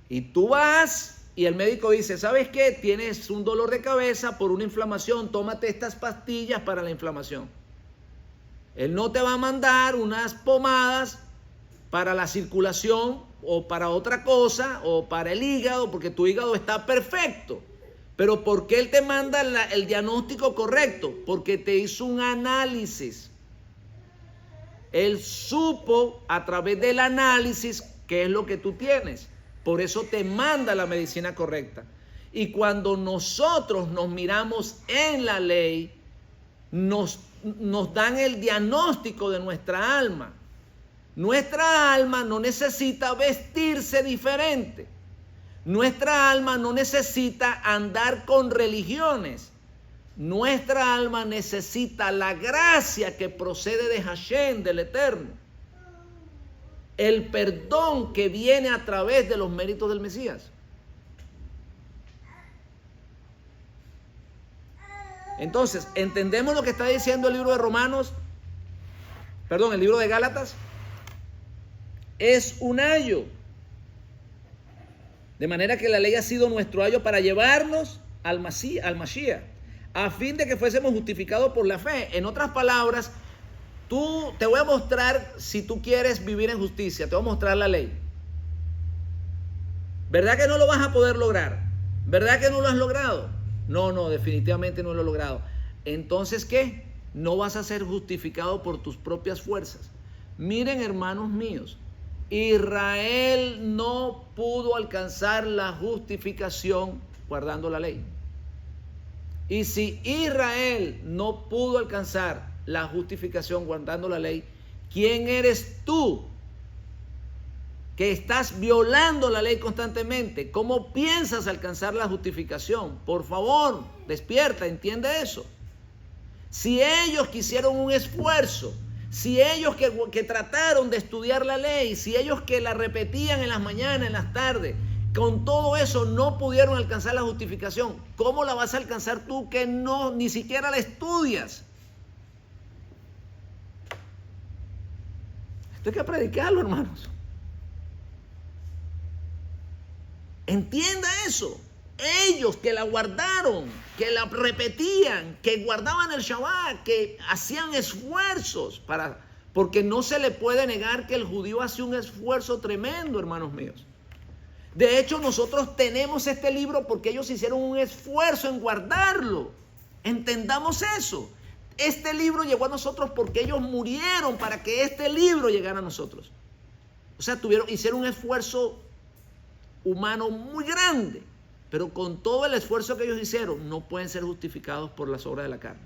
Y tú vas y el médico dice, ¿sabes qué? Tienes un dolor de cabeza por una inflamación, tómate estas pastillas para la inflamación. Él no te va a mandar unas pomadas para la circulación o para otra cosa o para el hígado, porque tu hígado está perfecto. Pero ¿por qué él te manda el diagnóstico correcto? Porque te hizo un análisis. Él supo a través del análisis qué es lo que tú tienes. Por eso te manda la medicina correcta. Y cuando nosotros nos miramos en la ley, nos dan el diagnóstico de nuestra alma. Nuestra alma no necesita vestirse diferente. Nuestra alma no necesita andar con religiones. Nuestra alma necesita la gracia que procede de Hashem, del Eterno. El perdón que viene a través de los méritos del Mesías. Entonces, ¿entendemos lo que está diciendo el libro de Romanos? Perdón, el libro de Gálatas. Es un ayo. De manera que la ley ha sido nuestro ayo para llevarnos al Mashiach, a fin de que fuésemos justificados por la fe. En otras palabras, te voy a mostrar, si tú quieres vivir en justicia, te voy a mostrar la ley. ¿Verdad que no lo vas a poder lograr? ¿Verdad que no lo has logrado? No, definitivamente no lo he logrado. Entonces, ¿qué? No vas a ser justificado por tus propias fuerzas. Miren, hermanos míos, Israel no pudo alcanzar la justificación guardando la ley. Y si Israel no pudo alcanzar la justificación guardando la ley, ¿quién eres tú que estás violando la ley constantemente? ¿Cómo piensas alcanzar la justificación? Por favor, despierta, entiende eso. Si ellos quisieron un esfuerzo, si ellos que trataron de estudiar la ley, si ellos que la repetían en las mañanas, en las tardes, con todo eso no pudieron alcanzar la justificación, ¿cómo la vas a alcanzar tú que no ni siquiera la estudias? Esto hay que predicarlo, hermanos. Entienda eso. Ellos que la guardaron, que la repetían, que guardaban el Shabbat, que hacían esfuerzos porque no se le puede negar que el judío hace un esfuerzo tremendo, hermanos míos. De hecho, nosotros tenemos este libro porque ellos hicieron un esfuerzo en guardarlo. Entendamos eso. Este libro llegó a nosotros porque ellos murieron para que este libro llegara a nosotros. O sea, hicieron un esfuerzo humano muy grande, pero con todo el esfuerzo que ellos hicieron, no pueden ser justificados por las obras de la carne.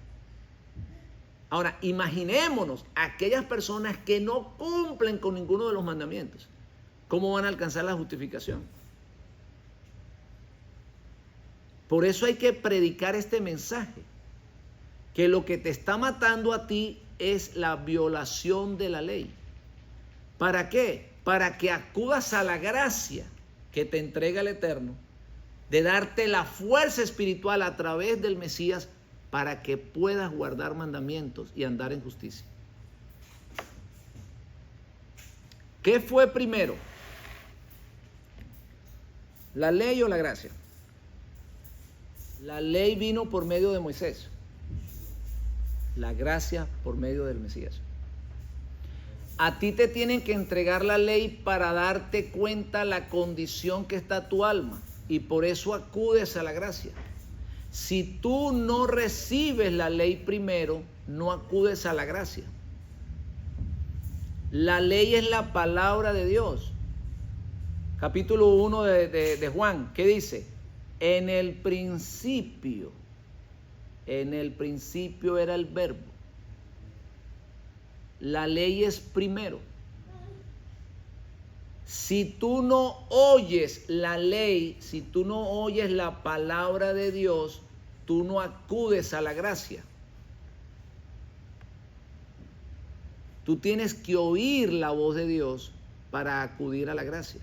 Ahora, imaginémonos aquellas personas que no cumplen con ninguno de los mandamientos. ¿Cómo van a alcanzar la justificación? Por eso hay que predicar este mensaje, que lo que te está matando a ti es la violación de la ley. ¿Para qué? Para que acudas a la gracia que te entrega el Eterno, de darte la fuerza espiritual a través del Mesías para que puedas guardar mandamientos y andar en justicia. ¿Qué fue primero? ¿La ley o la gracia? La ley vino por medio de Moisés. La gracia por medio del Mesías. A ti te tienen que entregar la ley para darte cuenta la condición que está tu alma. Y por eso acudes a la gracia. Si tú no recibes la ley primero, no acudes a la gracia. La ley es la palabra de Dios. Capítulo 1 de Juan, ¿qué dice? En el principio era el verbo. La ley es primero. Si tú no oyes la ley, si tú no oyes la palabra de Dios, tú no acudes a la gracia. Tú tienes que oír la voz de Dios para acudir a la gracia.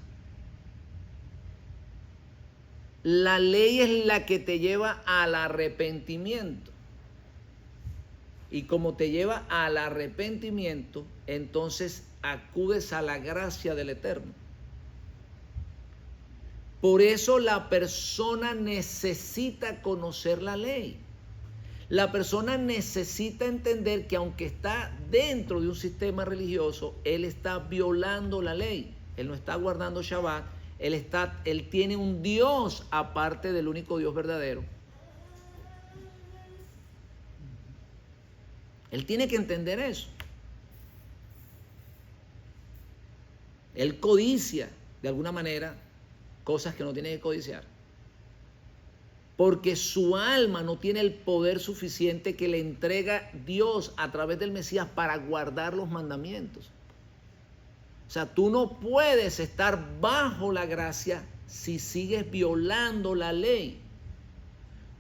La ley es la que te lleva al arrepentimiento. Y como te lleva al arrepentimiento, entonces acudes a la gracia del Eterno. Por eso la persona necesita conocer la ley. La persona necesita entender que aunque está dentro de un sistema religioso, él está violando la ley. Él no está guardando Shabbat. Él tiene un Dios aparte del único Dios verdadero. Él tiene que entender eso. Él codicia, de alguna manera, cosas que no tiene que codiciar. Porque su alma no tiene el poder suficiente que le entrega Dios a través del Mesías para guardar los mandamientos. O sea, tú no puedes estar bajo la gracia si sigues violando la ley.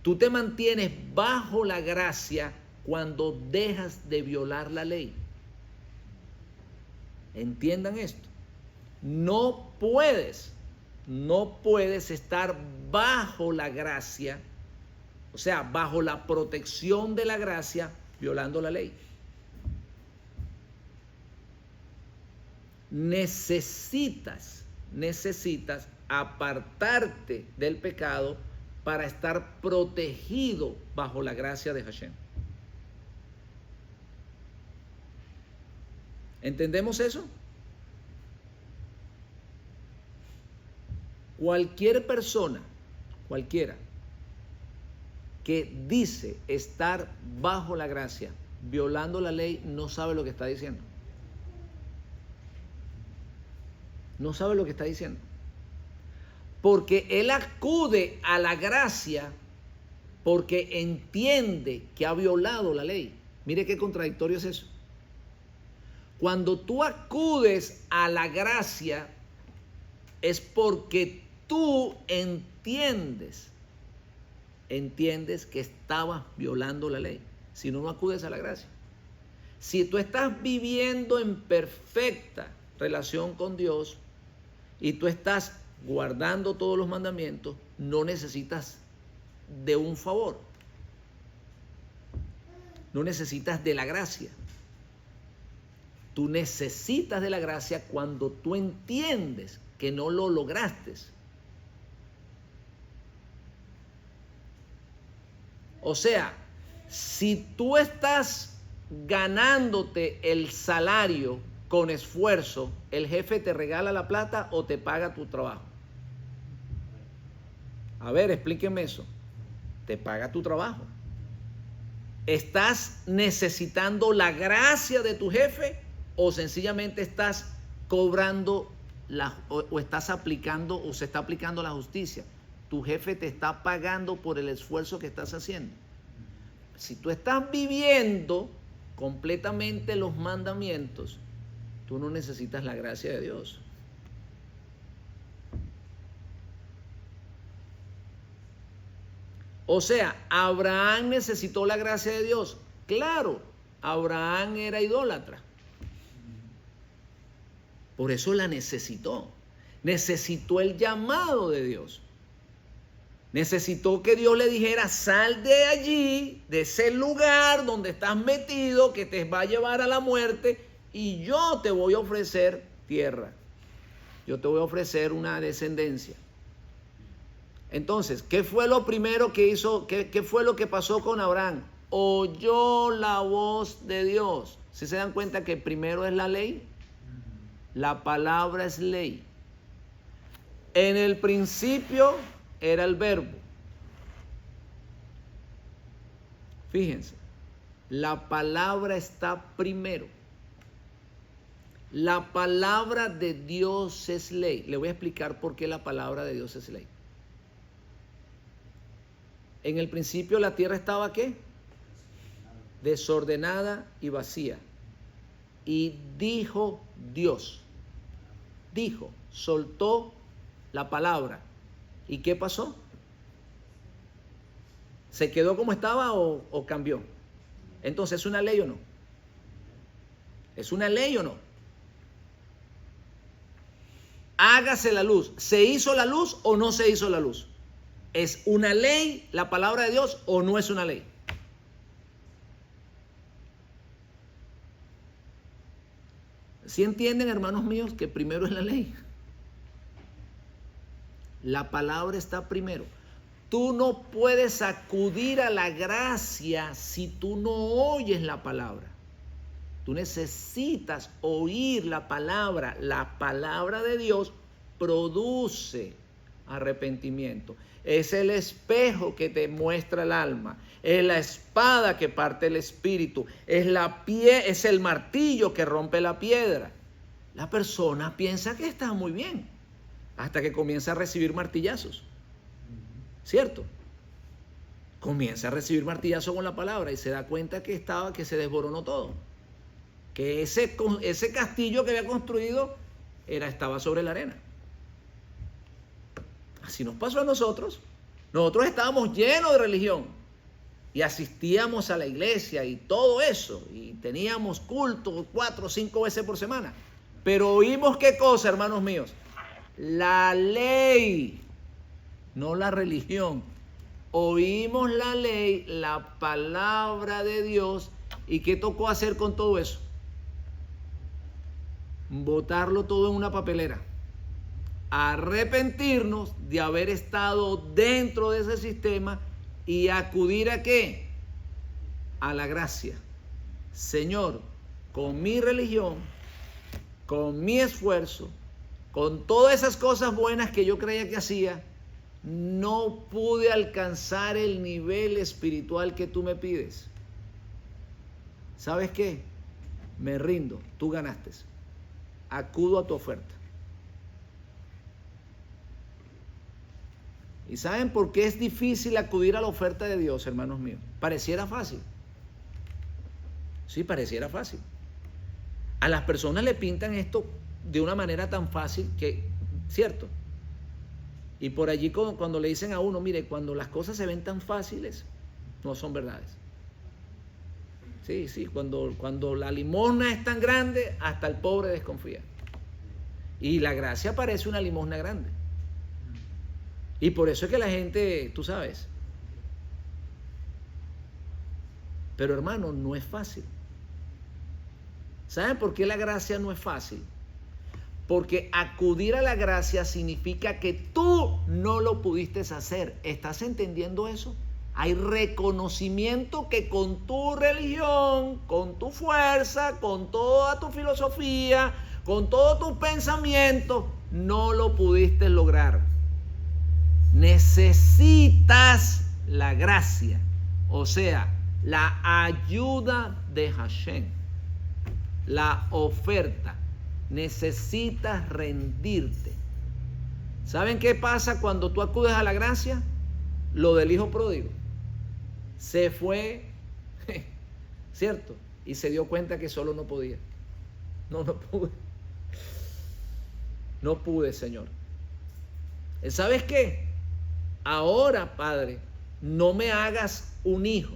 Tú te mantienes bajo la gracia cuando dejas de violar la ley. Entiendan esto. No puedes estar bajo la gracia, o sea, bajo la protección de la gracia, violando la ley. Necesitas apartarte del pecado para estar protegido bajo la gracia de Hashem. ¿Entendemos eso? Cualquier persona, cualquiera, que dice estar bajo la gracia, violando la ley, no sabe lo que está diciendo. No sabe lo que está diciendo. Porque él acude a la gracia porque entiende que ha violado la ley. Mire qué contradictorio es eso. Cuando tú acudes a la gracia es porque tú entiendes que estabas violando la ley. Si no, no acudes a la gracia. Si tú estás viviendo en perfecta relación con Dios y tú estás guardando todos los mandamientos, no necesitas de un favor. No necesitas de la gracia. Tú necesitas de la gracia cuando tú entiendes que no lo lograste. O sea, si tú estás ganándote el salario con esfuerzo, ¿el jefe te regala la plata o te paga tu trabajo? A ver, explíqueme eso. Te paga tu trabajo. ¿Estás necesitando la gracia de tu jefe o sencillamente estás cobrando o estás aplicando o se está aplicando la justicia? Tu jefe te está pagando por el esfuerzo que estás haciendo. Si tú estás viviendo completamente los mandamientos, tú no necesitas la gracia de Dios. O sea, ¿Abraham necesitó la gracia de Dios? Claro, Abraham era idólatra. Por eso la necesitó. Necesitó el llamado de Dios. Necesitó que Dios le dijera, sal de allí, de ese lugar donde estás metido, que te va a llevar a la muerte, y yo te voy a ofrecer tierra. Yo te voy a ofrecer una descendencia. Entonces, ¿qué fue lo primero que hizo? ¿Qué fue lo que pasó con Abraham? Oyó la voz de Dios. ¿Sí se dan cuenta que primero es la ley? La palabra es ley. En el principio era el verbo. Fíjense, la palabra está primero. La palabra de Dios es ley. Le voy a explicar por qué la palabra de Dios es ley. En el principio la tierra estaba ¿qué? Desordenada y vacía. Y dijo Dios. Dijo, soltó la palabra. ¿Y qué pasó? ¿Se quedó como estaba o cambió? Entonces, ¿es una ley o no? ¿Es una ley o no? Hágase la luz. ¿Se hizo la luz o no se hizo la luz? ¿Es una ley la palabra de Dios o no es una ley? ¿Sí entienden, hermanos míos, que primero es la ley? La palabra está primero. Tú no puedes acudir a la gracia si tú no oyes la palabra. Tú necesitas oír la palabra. La palabra de Dios produce arrepentimiento. Es el espejo que te muestra el alma. Es la espada que parte el espíritu. Es el martillo que rompe la piedra. La persona piensa que está muy bien hasta que comienza a recibir martillazos. ¿Cierto? Comienza a recibir martillazos con la palabra y se da cuenta que se desboronó todo. Que ese castillo que había construido estaba sobre la arena. Así nos pasó a nosotros. Nosotros estábamos llenos de religión y asistíamos a la iglesia y todo eso, y teníamos culto 4 o 5 veces por semana. Pero oímos ¿qué cosa, hermanos míos? La ley, no la religión. Oímos la ley, la palabra de Dios. ¿Y qué tocó hacer con todo eso? Botarlo todo en una papelera. Arrepentirnos de haber estado dentro de ese sistema y acudir ¿a qué? A la gracia. Señor, con mi religión, con mi esfuerzo, con todas esas cosas buenas que yo creía que hacía, no pude alcanzar el nivel espiritual que tú me pides. ¿Sabes qué? Me rindo, tú ganaste. Acudo a tu oferta. ¿Y saben por qué es difícil acudir a la oferta de Dios, hermanos míos? Pareciera fácil. Sí, pareciera fácil. A las personas le pintan esto de una manera tan fácil que, ¿cierto? Y por allí cuando le dicen a uno, mire, cuando las cosas se ven tan fáciles, no son verdades. Sí, cuando la limosna es tan grande, hasta el pobre desconfía. Y la gracia parece una limosna grande. Y por eso es que la gente, tú sabes. Pero hermano, no es fácil. ¿Saben por qué la gracia no es fácil? Porque acudir a la gracia significa que tú no lo pudiste hacer. ¿Estás entendiendo eso? Hay reconocimiento que con tu religión, con tu fuerza, con toda tu filosofía, con todos tus pensamientos, no lo pudiste lograr. Necesitas la gracia, o sea, la ayuda de Hashem, la oferta. Necesitas rendirte. ¿Saben qué pasa cuando tú acudes a la gracia? Lo del hijo pródigo. Se fue, ¿cierto? Y se dio cuenta que solo no podía. No pude. No pude, Señor. ¿Sabes qué? Ahora, Padre, no me hagas un hijo.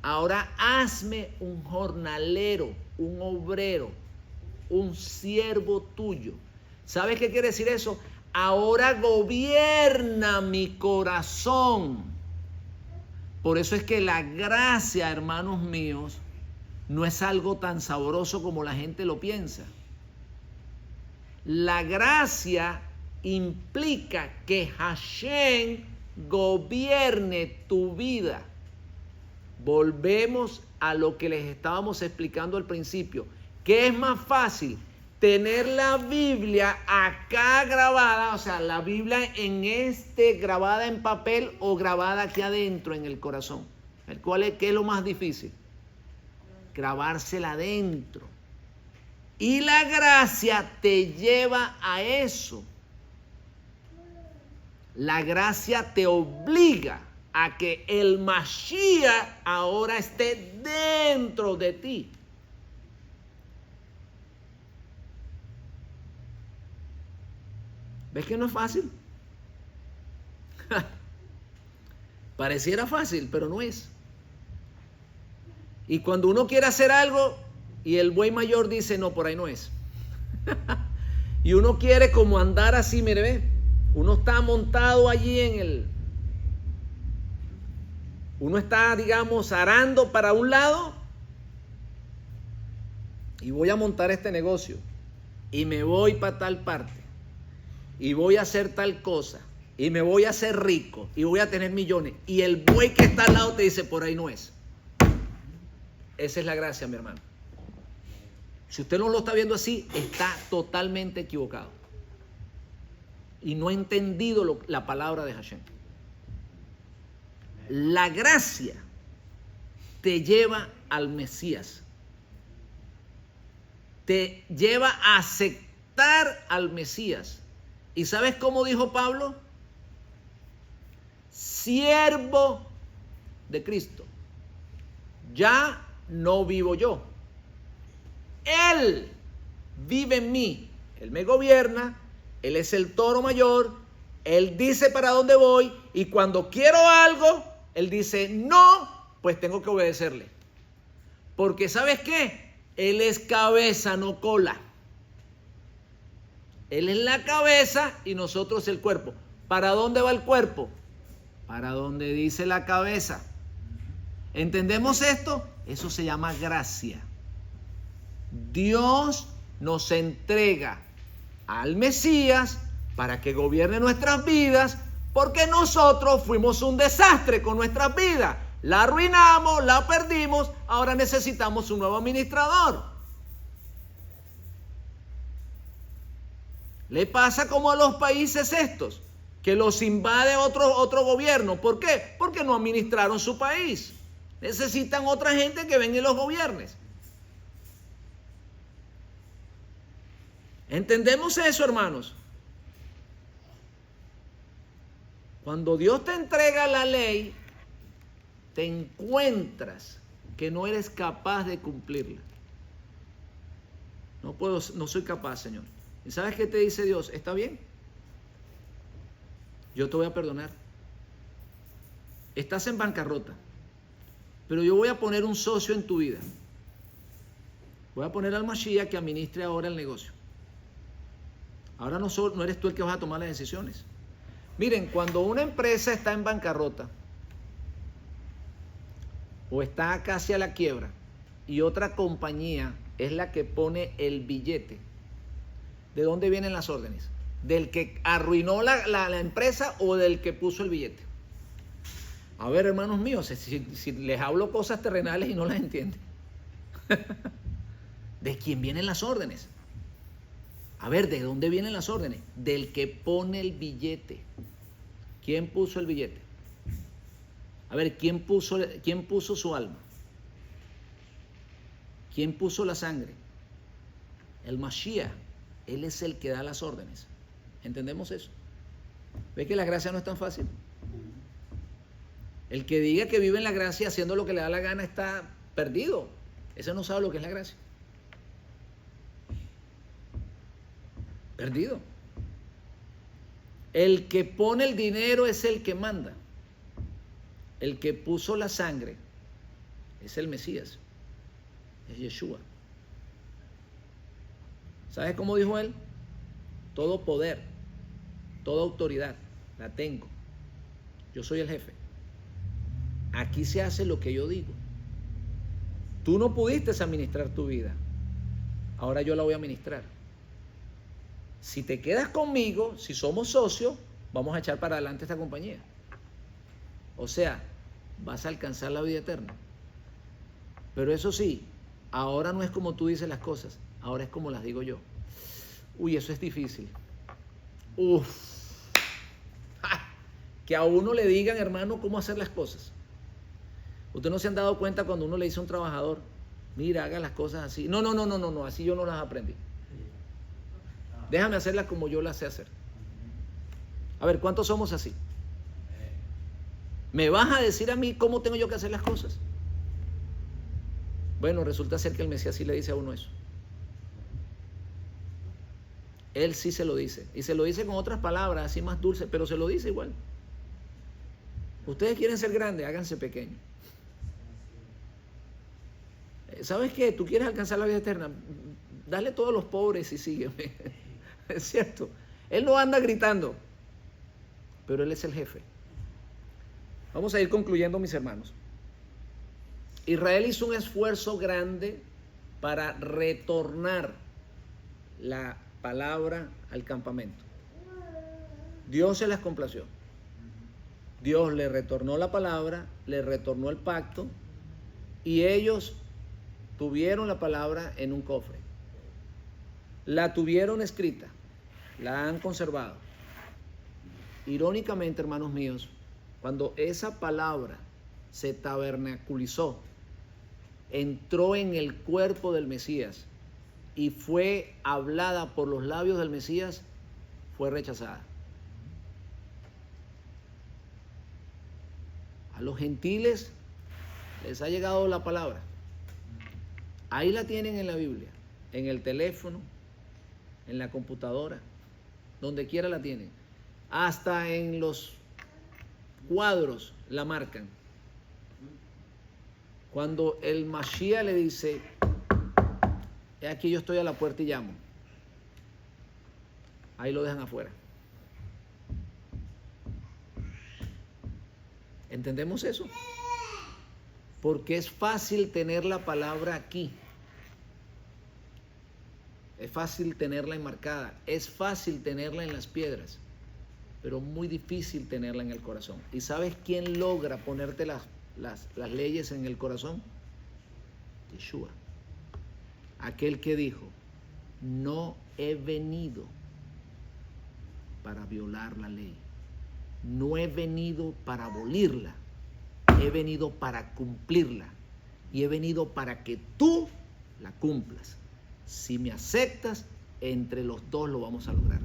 Ahora hazme un jornalero, un obrero, un siervo tuyo. ¿Sabes qué quiere decir eso? Ahora gobierna mi corazón. Por eso es que la gracia, hermanos míos, no es algo tan sabroso como la gente lo piensa. La gracia implica que Hashem gobierne tu vida. Volvemos a lo que les estábamos explicando al principio. ¿Qué es más fácil? Tener la Biblia acá grabada, o sea, la Biblia grabada en papel o grabada aquí adentro en el corazón. ¿Qué es lo más difícil? Grabársela adentro. Y la gracia te lleva a eso. La gracia te obliga a que el Mashiach ahora esté dentro de ti. ¿Ves que no es fácil? Pareciera fácil, pero no es. Y cuando uno quiere hacer algo y el buey mayor dice, no, por ahí no es. Y uno quiere como andar así, mire, ve. Uno está montado allí Uno está, digamos, arando para un lado y voy a montar este negocio y me voy para tal parte y voy a hacer tal cosa y me voy a hacer rico y voy a tener millones, y el buey que está al lado te dice, por ahí no es. Esa es la gracia, mi hermano. Si usted no lo está viendo así, está totalmente equivocado y no ha entendido la palabra de Hashem. La gracia te lleva al Mesías, te lleva a aceptar al Mesías. ¿Y sabes cómo dijo Pablo? Siervo de Cristo. Ya no vivo yo. Él vive en mí. Él me gobierna. Él es el toro mayor. Él dice para dónde voy. Y cuando quiero algo, Él dice no, pues tengo que obedecerle. Porque ¿sabes qué? Él es cabeza, no cola. Él es la cabeza y nosotros el cuerpo. ¿Para dónde va el cuerpo? Para donde dice la cabeza. ¿Entendemos esto? Eso se llama gracia. Dios nos entrega al Mesías para que gobierne nuestras vidas, porque nosotros fuimos un desastre con nuestras vidas. La arruinamos, la perdimos, ahora necesitamos un nuevo administrador. Le pasa como a los países estos, que los invade otro gobierno. ¿Por qué? Porque no administraron su país. Necesitan otra gente que venga y los gobierne. ¿Entendemos eso, hermanos? Cuando Dios te entrega la ley, te encuentras que no eres capaz de cumplirla. No soy capaz, Señor. ¿Y sabes qué te dice Dios? Está bien. Yo te voy a perdonar. Estás en bancarrota, pero yo voy a poner un socio en tu vida. Voy a poner al Mashiach que administre ahora el negocio. Ahora no eres tú el que vas a tomar las decisiones. Miren, cuando una empresa está en bancarrota o está casi a la quiebra y otra compañía es la que pone el billete, ¿de dónde vienen las órdenes? ¿Del que arruinó la empresa o del que puso el billete? A ver, hermanos míos, si les hablo cosas terrenales y no las entienden. ¿De quién vienen las órdenes? A ver, ¿de dónde vienen las órdenes? Del que pone el billete. ¿Quién puso el billete? A ver, ¿quién puso su alma? ¿Quién puso la sangre? El Mashiach. Él es el que da las órdenes. ¿Entendemos eso? ¿Ves que la gracia no es tan fácil? El que diga que vive en la gracia haciendo lo que le da la gana está perdido. Ese no sabe lo que es la gracia. Perdido. El que pone el dinero es el que manda. El que puso la sangre es el Mesías. Es Yeshua. ¿Sabes cómo dijo él? Todo poder, toda autoridad la tengo. Yo soy el jefe. Aquí se hace lo que yo digo. Tú no pudiste administrar tu vida. Ahora yo la voy a administrar. Si te quedas conmigo, si somos socios, vamos a echar para adelante esta compañía. O sea, vas a alcanzar la vida eterna. Pero eso sí, ahora no es como tú dices las cosas, ahora es como las digo yo. Uy, eso es difícil. Uf. ¡Ja! Que a uno le digan, hermano, cómo hacer las cosas. Ustedes no se han dado cuenta cuando uno le dice a un trabajador, mira, haga las cosas así. No, así yo no las aprendí. Déjame hacerlas como yo las sé hacer. A ver, ¿cuántos somos así? ¿Me vas a decir a mí cómo tengo yo que hacer las cosas? Bueno, resulta ser que el Mesías sí le dice a uno eso. Él sí se lo dice. Y se lo dice con otras palabras, así más dulces, pero se lo dice igual. Ustedes quieren ser grandes, háganse pequeños. ¿Sabes qué? Tú quieres alcanzar la vida eterna, dale todo a los pobres y sígueme. Es cierto. Él no anda gritando, pero Él es el jefe. Vamos a ir concluyendo, mis hermanos. Israel hizo un esfuerzo grande para retornar la palabra al campamento. Dios se las complació. Dios le retornó la palabra, le retornó el pacto, y ellos tuvieron la palabra en un cofre. La tuvieron escrita, la han conservado. Irónicamente, hermanos míos, cuando esa palabra se tabernaculizó, entró en el cuerpo del Mesías y fue hablada por los labios del Mesías, fue rechazada. A los gentiles les ha llegado la palabra. Ahí la tienen en la Biblia, en el teléfono, en la computadora, donde quiera la tienen. Hasta en los cuadros la marcan. Cuando el Mashiach le dice, aquí yo estoy a la puerta y llamo, ahí lo dejan afuera. ¿Entendemos eso? Porque es fácil tener la palabra aquí. Es fácil tenerla enmarcada. Es fácil tenerla en las piedras. Pero muy difícil tenerla en el corazón. ¿Y sabes quién logra ponerte las leyes en el corazón? Yeshua. Aquel que dijo, no he venido para violar la ley. No he venido para abolirla. He venido para cumplirla. Y he venido para que tú la cumplas. Si me aceptas, entre los dos lo vamos a lograr.